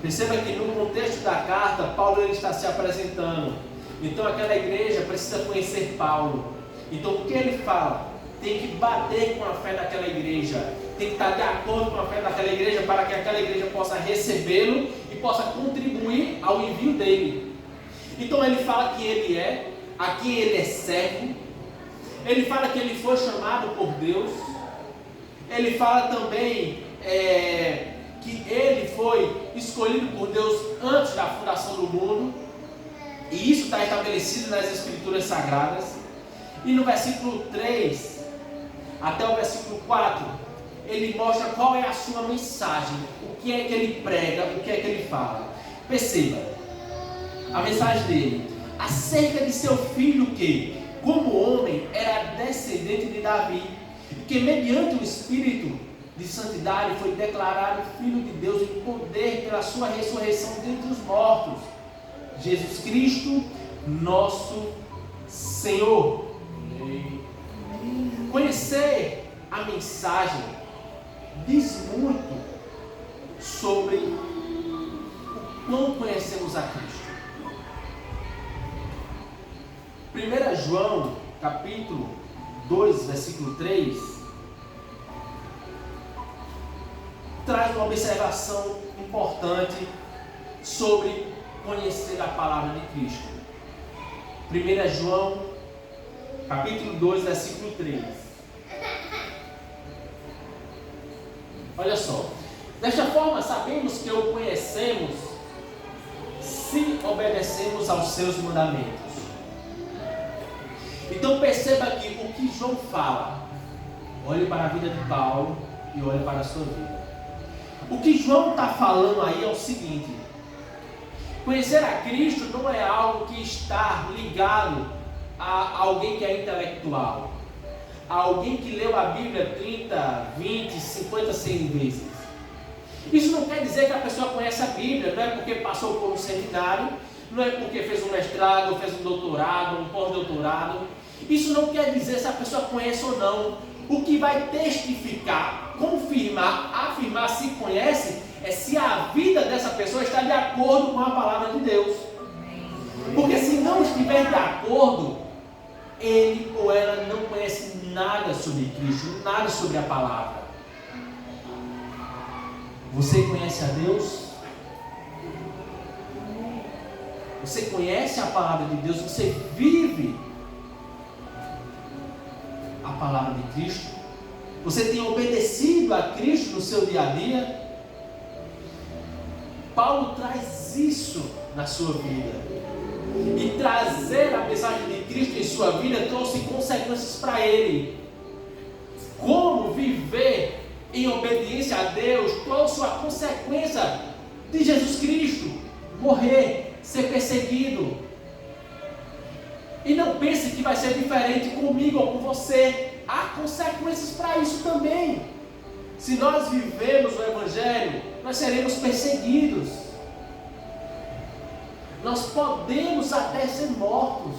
Perceba que no contexto da carta, Paulo ele está se apresentando. Então aquela igreja precisa conhecer Paulo. Então o que ele fala? Tem que bater com a fé daquela igreja. Tem que estar de acordo com a fé daquela igreja para que aquela igreja possa recebê-lo e possa contribuir ao envio dele. Então ele fala que ele é, a quem ele é servo. Ele fala que ele foi chamado por Deus. Ele fala também que ele foi escolhido por Deus antes da fundação do mundo. E isso está estabelecido nas Escrituras Sagradas. E no versículo 3 até o versículo 4, ele mostra qual é a sua mensagem, o que é que ele prega, o que é que ele fala. Perceba a mensagem dele acerca de seu filho que, como homem, era descendente de Davi, e que mediante o Espírito de santidade foi declarado Filho de Deus em poder pela sua ressurreição dentre os mortos, Jesus Cristo, nosso Senhor. Conhecer a mensagem diz muito sobre o quão conhecemos a Cristo. 1 João, capítulo 2, versículo 3, traz uma observação importante sobre conhecer a palavra de Cristo. 1 João, capítulo 2, versículo 3. Olha só. Desta forma, sabemos que o conhecemos se obedecemos aos seus mandamentos. Então perceba aqui o que João fala. Olhe para a vida de Paulo e olhe para a sua vida. O que João está falando aí é o seguinte: conhecer a Cristo não é algo que está ligado a alguém que é intelectual, a alguém que leu a Bíblia 30, 20, 50, 100 vezes. Isso não quer dizer que a pessoa conhece a Bíblia, não é porque passou por um seminário, não é porque fez um mestrado, fez um doutorado, um pós-doutorado. Isso não quer dizer se a pessoa conhece ou não. O que vai testificar, confirmar, afirmar se conhece, é se a vida dessa pessoa está de acordo com a palavra de Deus. Porque se não estiver de acordo, ele ou ela não conhece nada sobre Cristo, nada sobre a palavra. Você conhece a Deus? Você conhece a palavra de Deus? Você vive a palavra de Cristo? Você tem obedecido a Cristo no seu dia a dia? Paulo traz isso na sua vida. E trazer a mensagem de Cristo em sua vida trouxe consequências para ele. Como viver em obediência a Deus trouxe a consequência de Jesus Cristo: morrer, ser perseguido. E não pense que vai ser diferente comigo ou com você. Há consequências para isso também. Se nós vivemos o Evangelho, nós seremos perseguidos. Nós podemos até ser mortos.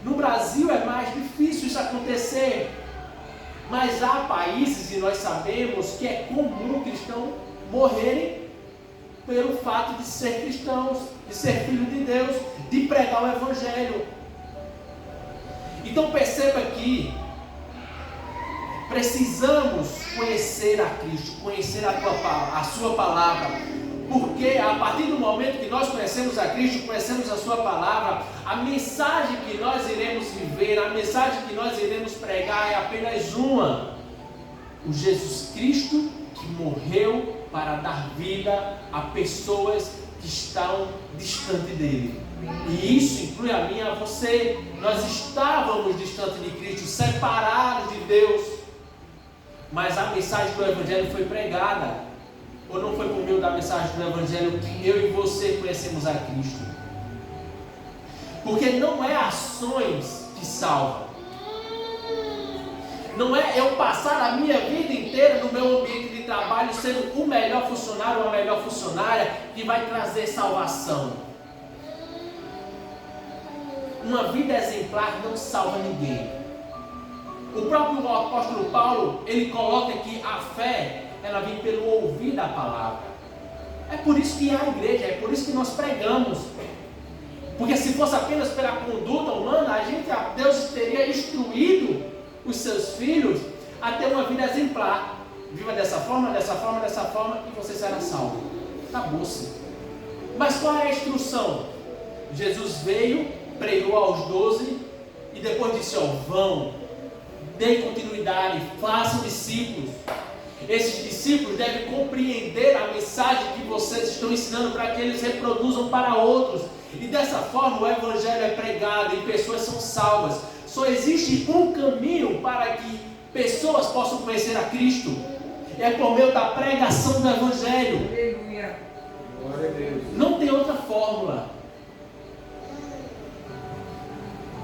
No Brasil é mais difícil isso acontecer. Mas há países, e nós sabemos, que é comum cristãos morrerem pelo fato de ser cristãos, de ser filho de Deus, de pregar o Evangelho. Então perceba que precisamos conhecer a Cristo, conhecer a sua palavra. Porque a partir do momento que nós conhecemos a Cristo, conhecemos a sua palavra, a mensagem que nós iremos viver, a mensagem que nós iremos pregar é apenas uma: o Jesus Cristo que morreu para dar vida a pessoas que estão distantes dele. E isso inclui a mim e a você. Nós estávamos distantes de Cristo, separados de Deus, mas a mensagem do Evangelho foi pregada. Ou não foi por meio da mensagem do Evangelho que eu e você conhecemos a Cristo? Porque não é ações que salvam. Não é eu passar a minha vida inteira no meu ambiente de trabalho sendo o melhor funcionário ou a melhor funcionária que vai trazer salvação. Uma vida exemplar não salva ninguém. O próprio apóstolo Paulo, ele coloca que a fé, ela vem pelo ouvir da palavra. É por isso que há a igreja, é por isso que nós pregamos. Porque se fosse apenas pela conduta humana, Deus teria instruído os seus filhos a ter uma vida exemplar. Viva dessa forma, dessa forma, dessa forma, e você será salvo. Acabou-se. Mas qual é a instrução? Jesus veio, pregou aos 12 e depois disse: vão, deem continuidade, façam discípulos. Esses discípulos devem compreender a mensagem que vocês estão ensinando para que eles reproduzam para outros. E dessa forma o Evangelho é pregado e pessoas são salvas. Só existe um caminho para que pessoas possam conhecer a Cristo. É por meio da pregação do Evangelho. Aleluia. Glória a Deus. Não tem outra fórmula.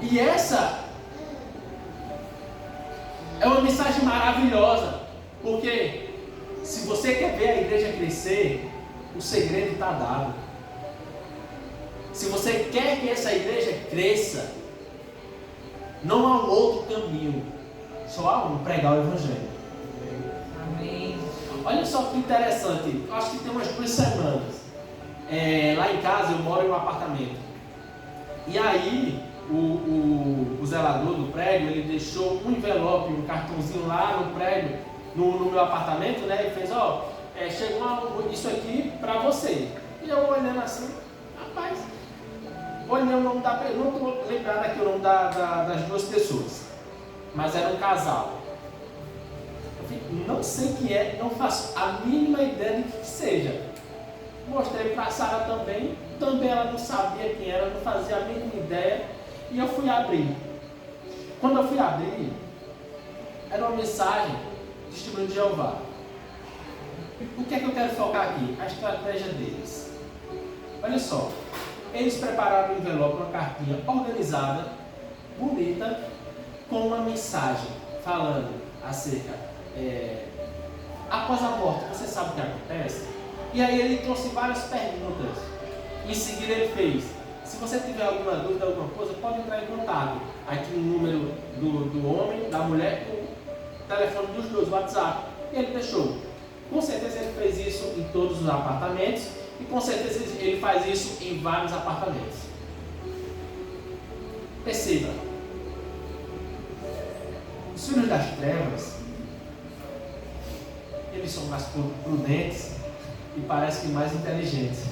E essa é uma mensagem maravilhosa. Porque se você quer ver a igreja crescer, o segredo está dado. Se você quer que essa igreja cresça, não há um outro caminho. Só há um: pregar o Evangelho. Amém. Olha só que interessante. Acho que tem umas 2 semanas. Lá em casa eu moro em um apartamento. E aí o zelador do prédio, ele deixou um envelope, um cartãozinho lá no prédio, no meu apartamento, né? Ele fez: chegou isso aqui para você. E eu olhando assim: rapaz, olhei o nome da pessoa, não estou lembrado aqui o nome das duas pessoas, mas era um casal. Eu falei, não sei quem é, não faço a mínima ideia de que seja. Mostrei para a Sara também ela não sabia quem era, não fazia a mínima ideia, e eu fui abrir. Quando eu fui abrir, era uma mensagem do Testemunho de Jeová. O que é que eu quero focar aqui? A estratégia deles. Olha só, eles prepararam um envelope, uma cartinha organizada, bonita, com uma mensagem falando acerca, após a morte, você sabe o que acontece? E aí ele trouxe várias perguntas. Em seguida ele fez, se você tiver alguma dúvida, alguma coisa, pode entrar em contato. Aqui o número do homem, da mulher, o telefone dos dois, o WhatsApp. E ele deixou. Com certeza ele fez isso em todos os apartamentos e com certeza ele faz isso em vários apartamentos. Perceba, os filhos das trevas, eles são mais prudentes e parece que mais inteligentes.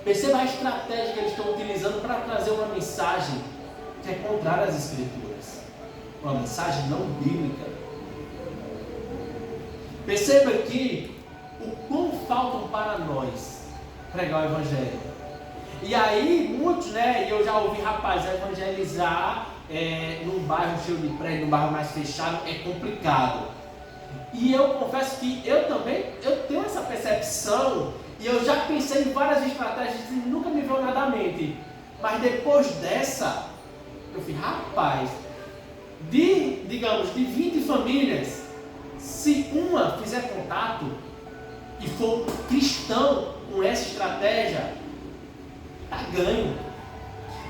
Perceba a estratégia que eles estão utilizando para trazer uma mensagem que é contrária às Escrituras, uma mensagem não bíblica. Perceba que o quão faltam para nós pregar o Evangelho. E aí muitos, e eu já ouvi rapaz evangelizar num bairro cheio de prédio, num bairro mais fechado, é complicado. E eu confesso que eu tenho essa percepção e eu já pensei em várias estratégias e nunca me veio nada à mente. Mas depois dessa, eu falei, rapaz, de 20 famílias, se uma fizer contato e for cristão com essa estratégia, está ganho.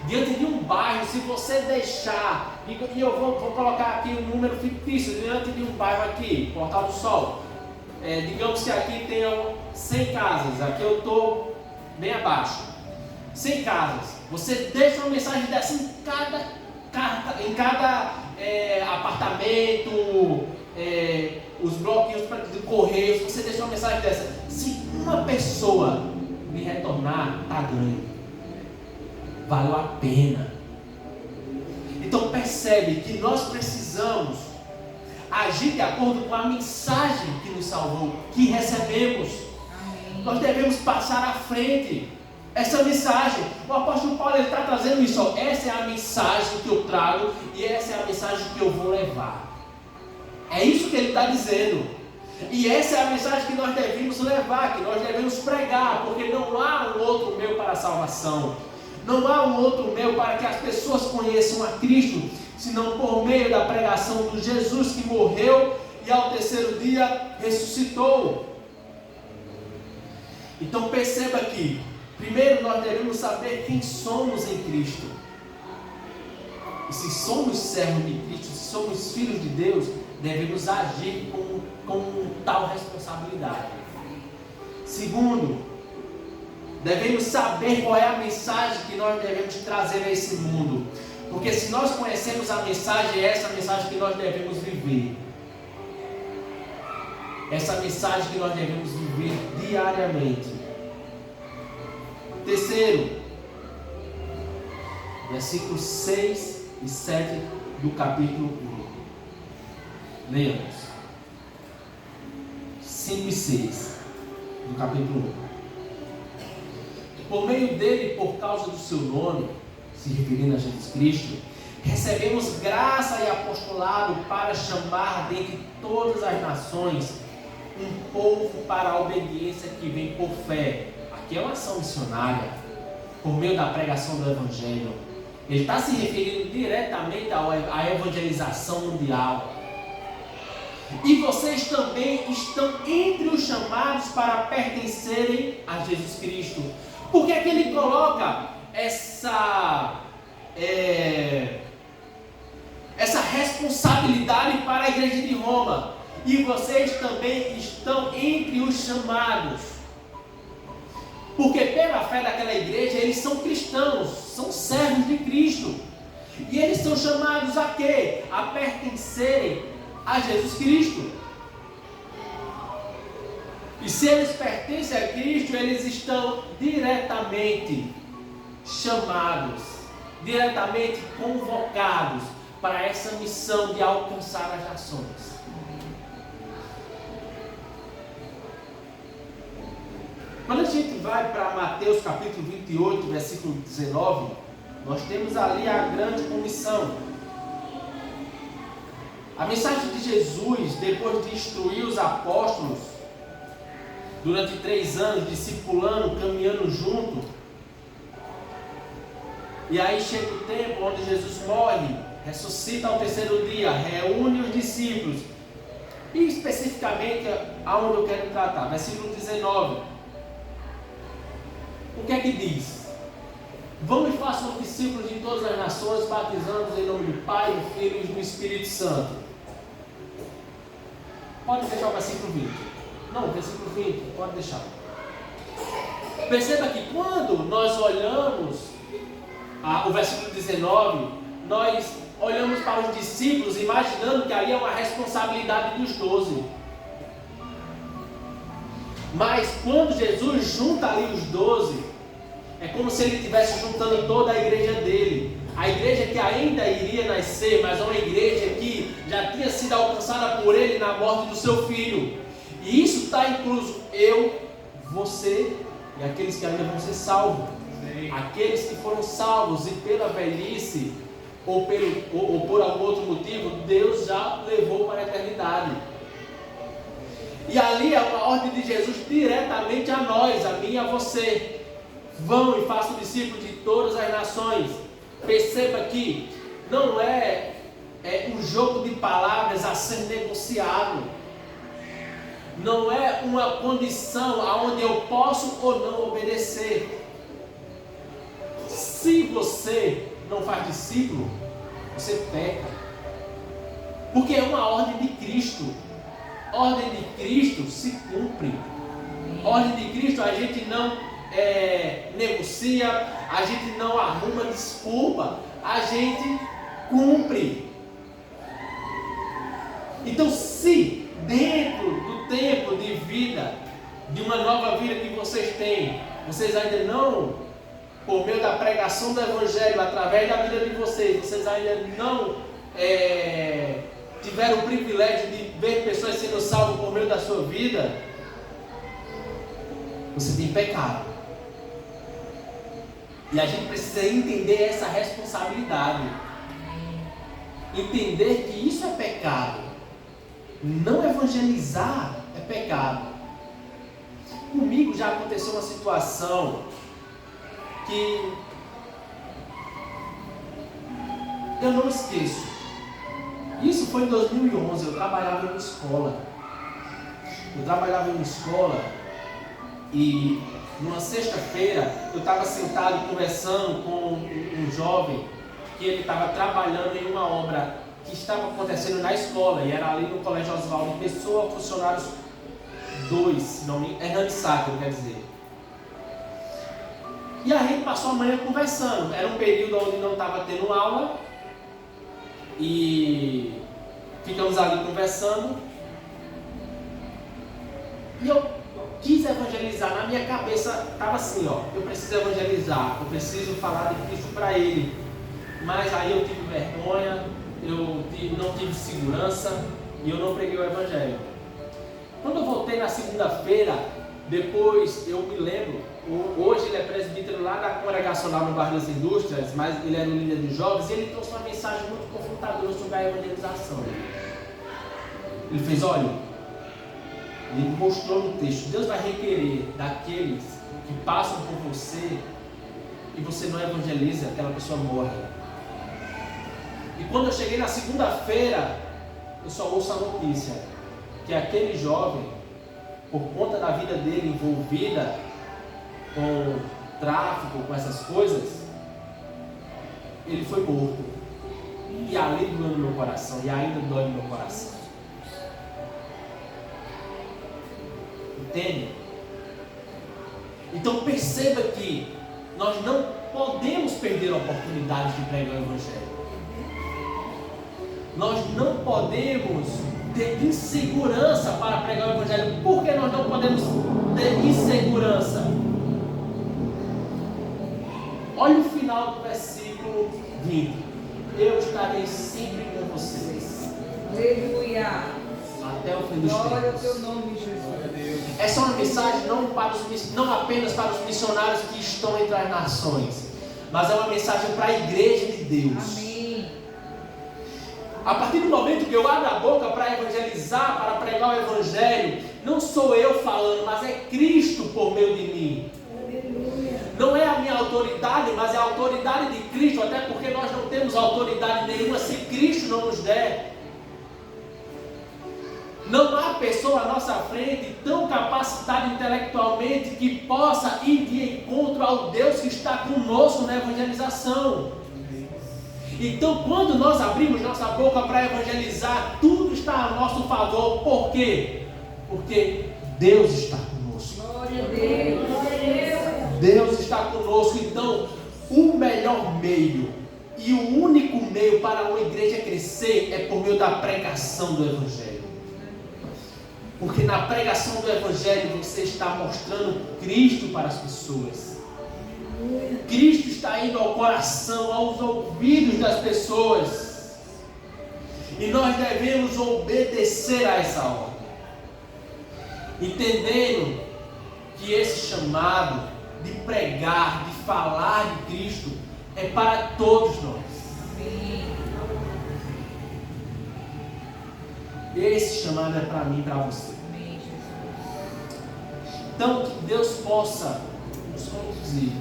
Diante de um bairro, se você deixar, e eu vou colocar aqui um número fictício, diante de um bairro aqui, Portal do Sol, digamos que aqui tenham 100 casas, aqui eu estou bem abaixo, 100 casas, você deixa uma mensagem dessa em cada apartamento, os bloquinhos de correios, você deixa uma mensagem dessa, se uma pessoa me retornar, está ganho. Valeu a pena. Então percebe que nós precisamos agir de acordo com a mensagem que nos salvou, que recebemos. Nós devemos passar à frente essa mensagem. O apóstolo Paulo está trazendo isso. Essa é a mensagem que eu trago e essa é a mensagem que eu vou levar. É isso que ele está dizendo. E essa é a mensagem que nós devemos levar, que nós devemos pregar, porque não há um outro meio para a salvação. Não há um outro meio para que as pessoas conheçam a Cristo, senão por meio da pregação do Jesus que morreu e ao terceiro dia ressuscitou. Então perceba que, primeiro nós devemos saber quem somos em Cristo. E se somos servos de Cristo, se somos filhos de Deus, devemos agir com tal responsabilidade. Segundo, devemos saber qual é a mensagem que nós devemos trazer a esse mundo. Porque se nós conhecemos a mensagem, é essa mensagem que nós devemos viver. Essa mensagem que nós devemos viver diariamente. Terceiro, versículos 6 e 7 do capítulo 1. Leamos. 5 e 6 do capítulo 1. Por meio dele, por causa do seu nome, se referindo a Jesus Cristo, recebemos graça e apostolado para chamar dentre todas as nações um povo para a obediência que vem por fé. Aqui é uma ação missionária, por meio da pregação do Evangelho. Ele está se referindo diretamente à evangelização mundial. E vocês também estão entre os chamados para pertencerem a Jesus Cristo. Por que é que ele coloca essa responsabilidade para a igreja de Roma? E vocês também estão entre os chamados. Porque pela fé daquela igreja, eles são cristãos, são servos de Cristo. E eles são chamados a quê? A pertencerem a Jesus Cristo. E se eles pertencem a Cristo, eles estão diretamente chamados, diretamente convocados para essa missão de alcançar as nações. Quando a gente vai para Mateus capítulo 28, versículo 19, nós temos ali a grande comissão. A mensagem de Jesus, depois de instruir os apóstolos, durante 3 anos, discipulando, caminhando junto, e aí chega o tempo onde Jesus morre, ressuscita ao 3º dia, reúne os discípulos, e especificamente aonde eu quero tratar, versículo 19, o que é que diz? Vão e façam discípulos de todas as nações, batizando-os em nome do Pai, do Filho e do Espírito Santo. Pode deixar o versículo 20. Não, o versículo 20, pode deixar. Perceba que quando nós olhamos o versículo 19, nós olhamos para os discípulos imaginando que ali é uma responsabilidade dos 12. Mas quando Jesus junta ali os 12, é como se ele estivesse juntando toda a igreja dele. A igreja que ainda iria nascer, mas uma igreja que já tinha sido alcançada por ele na morte do seu filho. E isso está incluso eu, você e aqueles que ainda vão ser salvos. Aqueles que foram salvos e pela velhice ou por algum outro motivo, Deus já levou para a eternidade. E ali é uma ordem de Jesus diretamente a nós, a mim e a você. Vão e façam discípulos de todas as nações. Perceba que não é um jogo de palavras a ser negociado. Não é uma condição aonde eu posso ou não obedecer. Se você não faz discípulo, você peca. Porque é uma ordem de Cristo. Ordem de Cristo se cumpre. Ordem de Cristo a gente não negocia, a gente não arruma desculpa, a gente cumpre. Então, se dentro do tempo de vida, de uma nova vida que vocês têm, vocês ainda não, por meio da pregação do Evangelho, através da vida de vocês ainda não tiveram o privilégio de ver pessoas sendo salvas por meio da sua vida, você tem pecado. E a gente precisa entender essa responsabilidade. Entender que isso é pecado. Não evangelizar é pecado. Comigo já aconteceu uma situação que eu não esqueço. Isso foi em 2011, eu trabalhava em escola. E numa sexta-feira eu estava sentado conversando com um jovem que ele estava trabalhando em uma obra que estava acontecendo na escola, e era ali no Colégio Oswaldo Pessoa, funcionários 2, Hernani Sacro, quer dizer. E a gente passou a manhã conversando. Era um período onde não estava tendo aula, e ficamos ali conversando, e eu quis evangelizar. Na minha cabeça estava assim, eu preciso evangelizar, eu preciso falar de Cristo para ele. Mas aí eu tive vergonha, eu não tive segurança e eu não preguei o evangelho. Quando eu voltei na segunda-feira, depois eu me lembro, hoje ele é presbítero lá da congregacional no Bairro das Indústrias, mas ele era um líder de jovens, e ele trouxe uma mensagem muito confrontadora sobre a evangelização. Ele fez, olha, ele mostrou no texto, Deus vai requerer daqueles que passam por você e você não evangeliza, aquela pessoa morre. E quando eu cheguei na segunda-feira, eu só ouço a notícia que aquele jovem, por conta da vida dele envolvida com tráfico, com essas coisas, ele foi morto. E ali doeu no meu coração, e ainda dói no meu coração. Entende? Então perceba que nós não podemos perder a oportunidade de pregar o Evangelho. Nós não podemos ter insegurança para pregar o Evangelho. Por que nós não podemos ter insegurança? Olha o final do versículo 20. Eu estarei sempre com vocês. Aleluia. Até o fim dos Glória ao tempos. teu nome, Jesus. Essa é uma mensagem não apenas para os missionários que estão entre as nações, mas é uma mensagem para a igreja de Deus. Amém. A partir do momento que eu abro a boca para evangelizar, para pregar o Evangelho, não sou eu falando, mas é Cristo por meio de mim. Não é a minha autoridade, mas é a autoridade de Cristo, até porque nós não temos autoridade nenhuma se Cristo não nos der. Não há pessoa à nossa frente tão capacitada intelectualmente que possa ir de encontro ao Deus que está conosco na evangelização. Então, quando nós abrimos nossa boca para evangelizar, tudo está a nosso favor. Por quê? Porque Deus está conosco. Glória a Deus. Deus está conosco. Então, o melhor meio e o único meio para uma igreja crescer é por meio da pregação do Evangelho. Porque na pregação do Evangelho você está mostrando Cristo para as pessoas. Cristo está indo ao coração, aos ouvidos das pessoas. E nós devemos obedecer a essa ordem. Entendendo que esse chamado de pregar, de falar de Cristo, é para todos nós. Esse chamado é para mim e para você. Então, que Deus possa nos conduzir.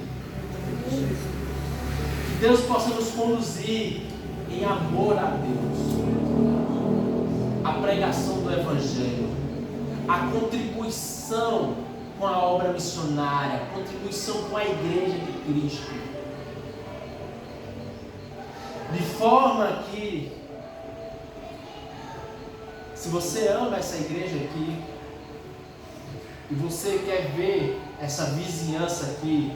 Que Deus possa nos conduzir em amor a Deus. A pregação do Evangelho. A contribuição com a obra missionária. A contribuição com a igreja de Cristo. De forma que, se você ama essa igreja aqui, e você quer ver essa vizinhança aqui,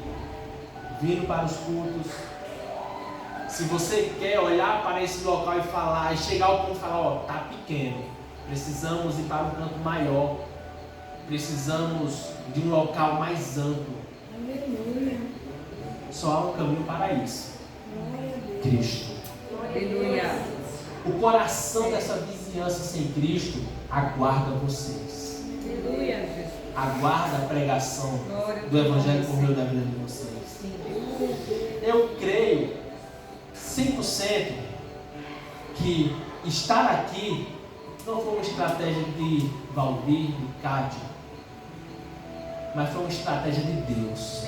vindo para os cultos, se você quer olhar para esse local e falar, e chegar ao ponto e falar, ó, tá pequeno, precisamos ir para um canto maior, precisamos de um local mais amplo. Aleluia. Só há um caminho para isso. Cristo. Aleluia. O coração dessa vizinhança sem Cristo aguarda vocês. Aleluia, Jesus. Aguarda a pregação do Evangelho por meio da vida de vocês. Eu creio 100% que estar aqui não foi uma estratégia de Valdir, de Cátia, mas foi uma estratégia de Deus.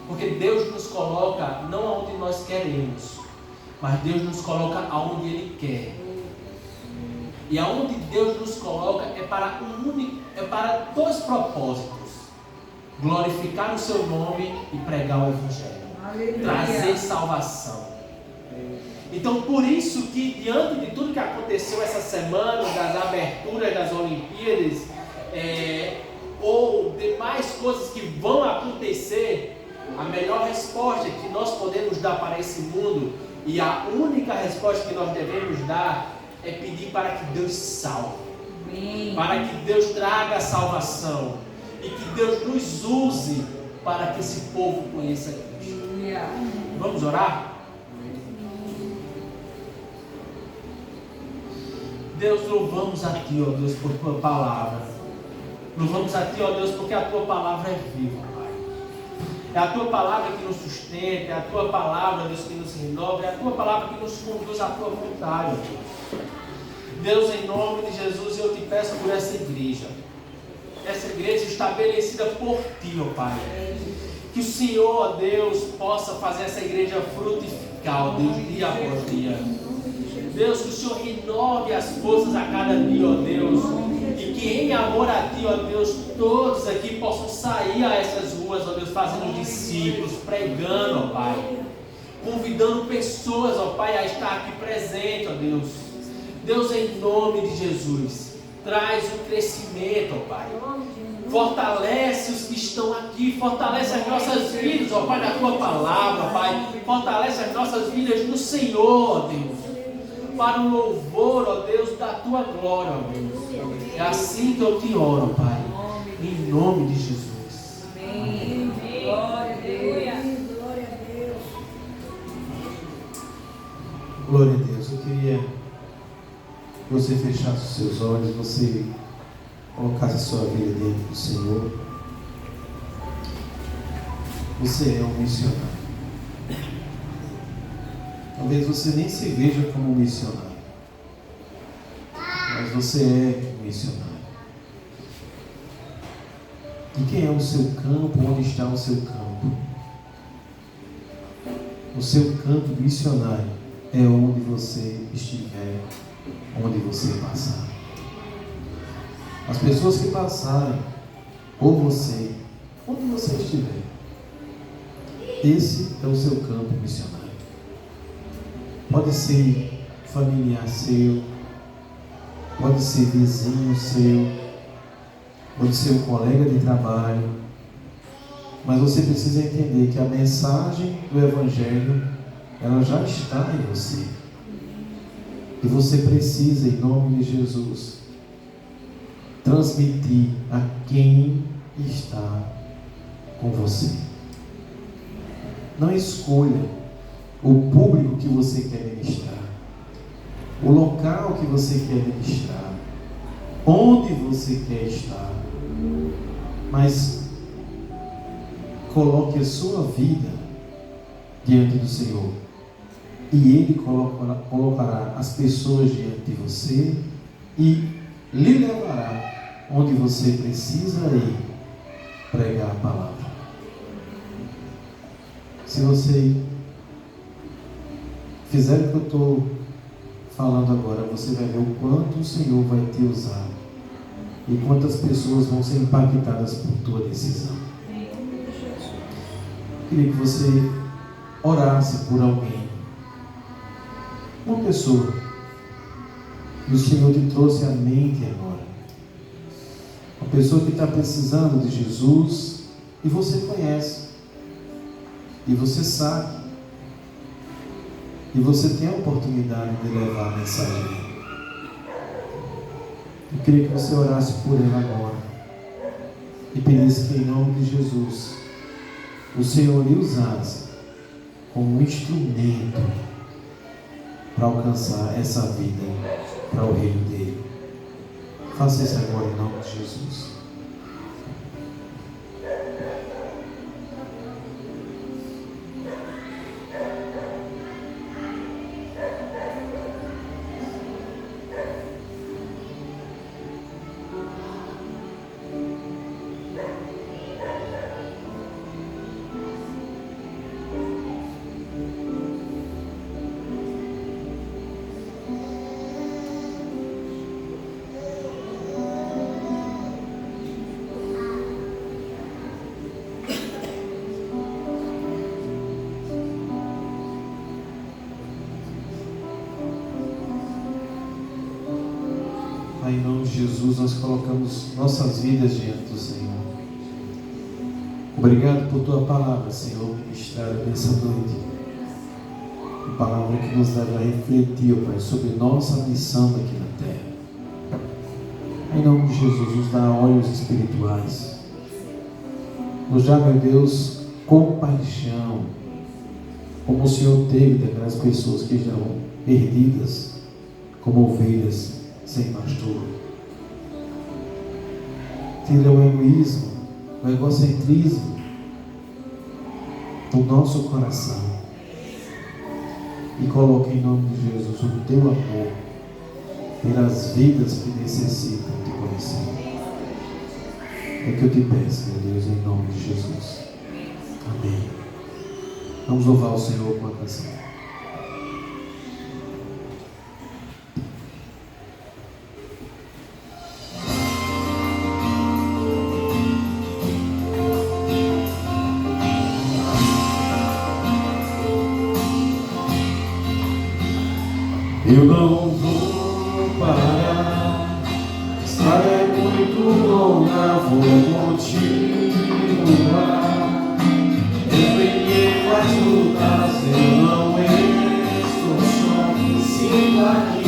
Porque Deus nos coloca não onde nós queremos, mas Deus nos coloca aonde Ele quer. E aonde Deus nos coloca é para dois propósitos: glorificar o seu nome e pregar o Evangelho. Aleluia. Trazer salvação. Então, por isso que, diante de tudo que aconteceu essa semana, das aberturas das Olimpíadas, ou demais coisas que vão acontecer, a melhor resposta que nós podemos dar para esse mundo, e a única resposta que nós devemos dar, é pedir para que Deus salve. Amém. Para que Deus traga a salvação. E que Deus nos use para que esse povo conheça Cristo. Aleluia. Vamos orar? Deus, louvamos a Ti, ó Deus, por Tua palavra. Louvamos a Ti, ó Deus, porque a Tua palavra é viva, Pai. É a Tua palavra que nos sustenta, é a Tua palavra, Deus, que nos renova, é a Tua palavra que nos conduz à Tua vontade, ó Deus. Deus, em nome de Jesus, eu Te peço por essa igreja estabelecida por Ti, ó Pai. Que o Senhor, ó Deus, possa fazer essa igreja frutificar, ó Deus, dia após dia. Deus, que o Senhor renove as forças a cada dia, ó Deus. E que em amor a Ti, ó Deus, todos aqui possam sair a essas ruas, ó Deus, fazendo discípulos, pregando, ó Pai. Convidando pessoas, ó Pai, a estar aqui presente, ó Deus. Deus, em nome de Jesus, traz o crescimento, ó Pai. Fortalece os que estão aqui, fortalece as nossas vidas, ó Pai, na Tua palavra, Pai. Fortalece as nossas vidas no Senhor, ó Deus. para o louvor, ó Deus, da tua glória, ó Deus. É assim que eu te oro, Pai, em nome de Jesus. Amém. Glória a Deus. Glória a Deus. Glória a Deus. Eu queria que você fechasse os seus olhos, você colocasse a sua vida dentro do Senhor. Você é um missionário. Talvez você nem se veja como um missionário, mas você é um missionário. E quem é o seu campo? Onde está o seu campo? O seu campo missionário é onde você estiver, onde você passar. As pessoas que passarem, ou você, onde você estiver, esse é o seu campo missionário. Pode ser familiar seu, pode ser vizinho seu, pode ser um colega de trabalho, mas você precisa entender que a mensagem do Evangelho, ela já está em você. E você precisa, em nome de Jesus, transmitir a quem está com você. Não escolha o público que você quer ministrar, o local que você quer ministrar, onde você quer estar, mas coloque a sua vida diante do Senhor e Ele colocará as pessoas diante de você e lhe levará onde você precisa ir pregar a palavra. Se você fizer o que eu estou falando agora, você vai ver o quanto o Senhor vai te usar e quantas pessoas vão ser impactadas por tua decisão. Eu queria que você orasse por alguém, uma pessoa que o Senhor te trouxe à mente agora, uma pessoa que está precisando de Jesus e você conhece, e você sabe, e você tem a oportunidade de levar a mensagem. Eu queria que você orasse por ele agora e pedisse que, em nome de Jesus, o Senhor lhe usasse como um instrumento para alcançar essa vida para o reino dele. Faça isso agora em nome de Jesus. Pai, em nome de Jesus, nós colocamos nossas vidas diante do Senhor. Obrigado por tua palavra, Senhor, ministrada nessa noite. Uma palavra que nos leva a refletir, Pai, sobre nossa missão aqui na terra. Em nome de Jesus, nos dá olhos espirituais. Nos dá, meu Deus, compaixão, como o Senhor teve daquelas pessoas que estão perdidas, como ovelhas sem pastor. Tira o egoísmo, o egocentrismo do nosso coração e coloque em nome de Jesus o teu amor pelas vidas que necessitam te conhecer. É que eu te peço, meu Deus, em nome de Jesus. Amém. Vamos louvar o Senhor com a canção. Eu não vou parar, a estrada é muito longa, vou continuar. Eu peguei as lutas, eu não estou só, sinto aqui.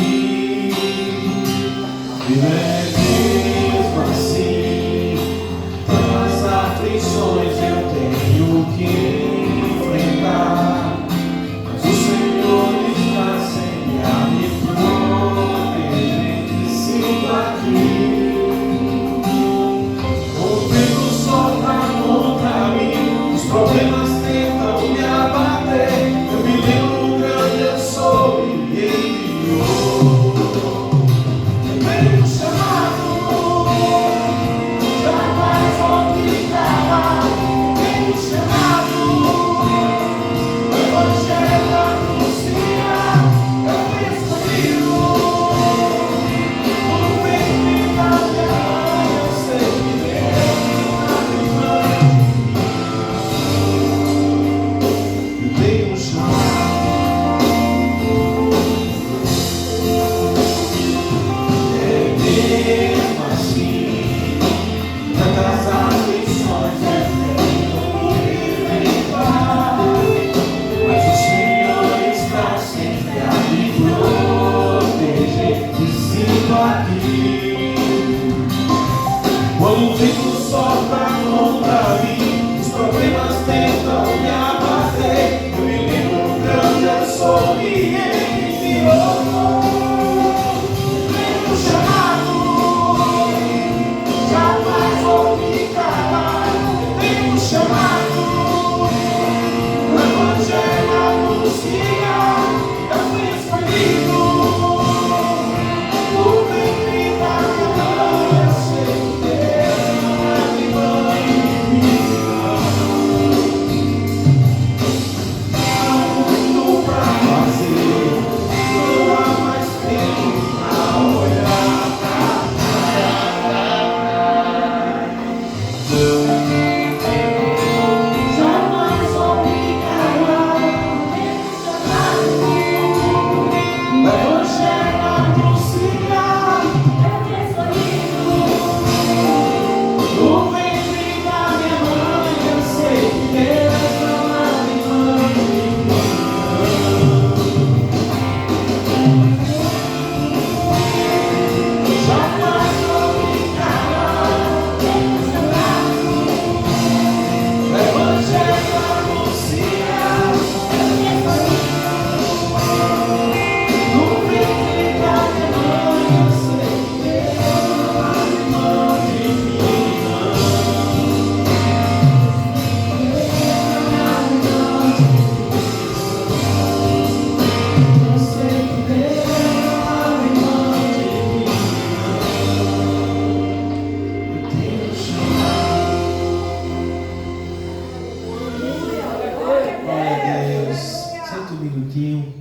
minutinho.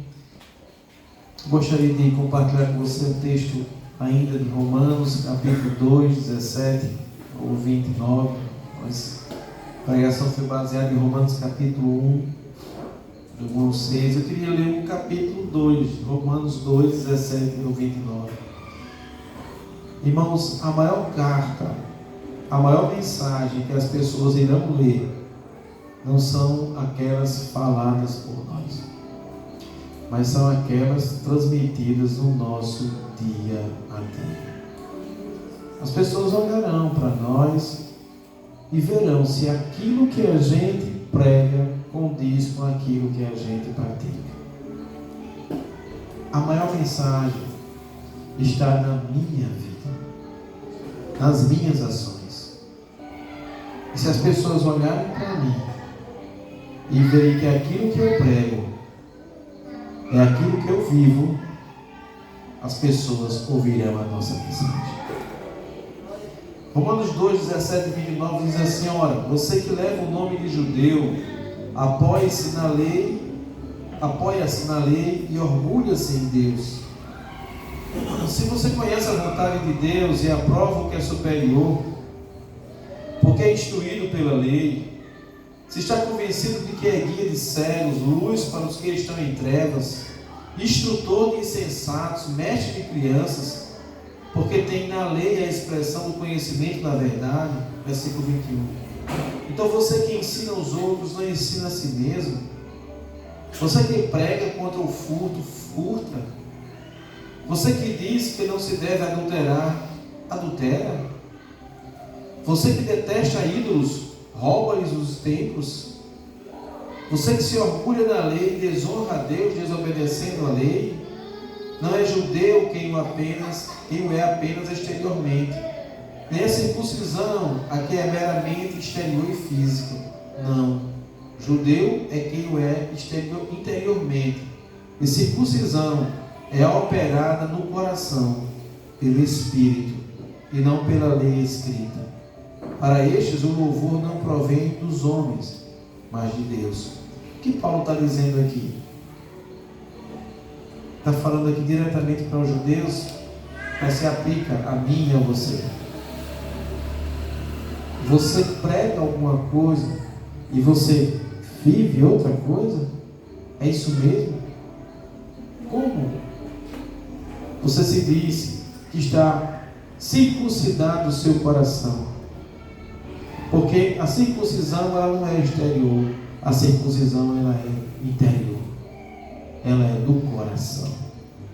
Gostaria de compartilhar com você um texto ainda de Romanos, capítulo 2, 17 ou 29. Mas a pregação foi baseada em Romanos, capítulo 1, do 1 ao 6. Eu queria ler o capítulo 2, Romanos 2, 17 ou 29. Irmãos, a maior carta, a maior mensagem que as pessoas irão ler não são aquelas faladas por nós, mas são aquelas transmitidas no nosso dia a dia. As pessoas olharão para nós e verão se aquilo que a gente prega condiz com aquilo que a gente pratica. A maior mensagem está na minha vida, nas minhas ações. E se as pessoas olharem para mim e verem que aquilo que eu prego é aquilo que eu vivo, as pessoas ouvirão a nossa mensagem. Romanos 2, 17 e 29 diz assim: ora, você que leva o nome de judeu, apoia-se na lei e orgulha-se em Deus. Se você conhece a vontade de Deus e aprova o que é superior, porque é instruído pela lei, se está convencido de que é guia de cegos, luz para os que estão em trevas, instrutor de insensatos, mestre de crianças, porque tem na lei a expressão do conhecimento da verdade. Versículo 21. Então você que ensina os outros, não ensina a si mesmo. Você que prega contra o furto, furta. Você que diz que não se deve adulterar, adultera. Você que detesta ídolos, rouba-lhes os templos. Você que se orgulha da lei, desonra a Deus desobedecendo a lei. Não é judeu quem o é apenas exteriormente. Nem a circuncisão, a que é meramente exterior e física. Não. Judeu é quem o é interiormente. E circuncisão é operada no coração, pelo Espírito, e não pela lei escrita. Para estes o louvor não provém dos homens, mas de Deus. O que Paulo está dizendo aqui? Está falando aqui diretamente para os judeus, mas se aplica a mim e a você. Você prega alguma coisa e você vive outra coisa? É isso mesmo? Como? Você se diz que está circuncidado o seu coração, porque a circuncisão ela não é exterior, a circuncisão ela é interior, ela é do coração.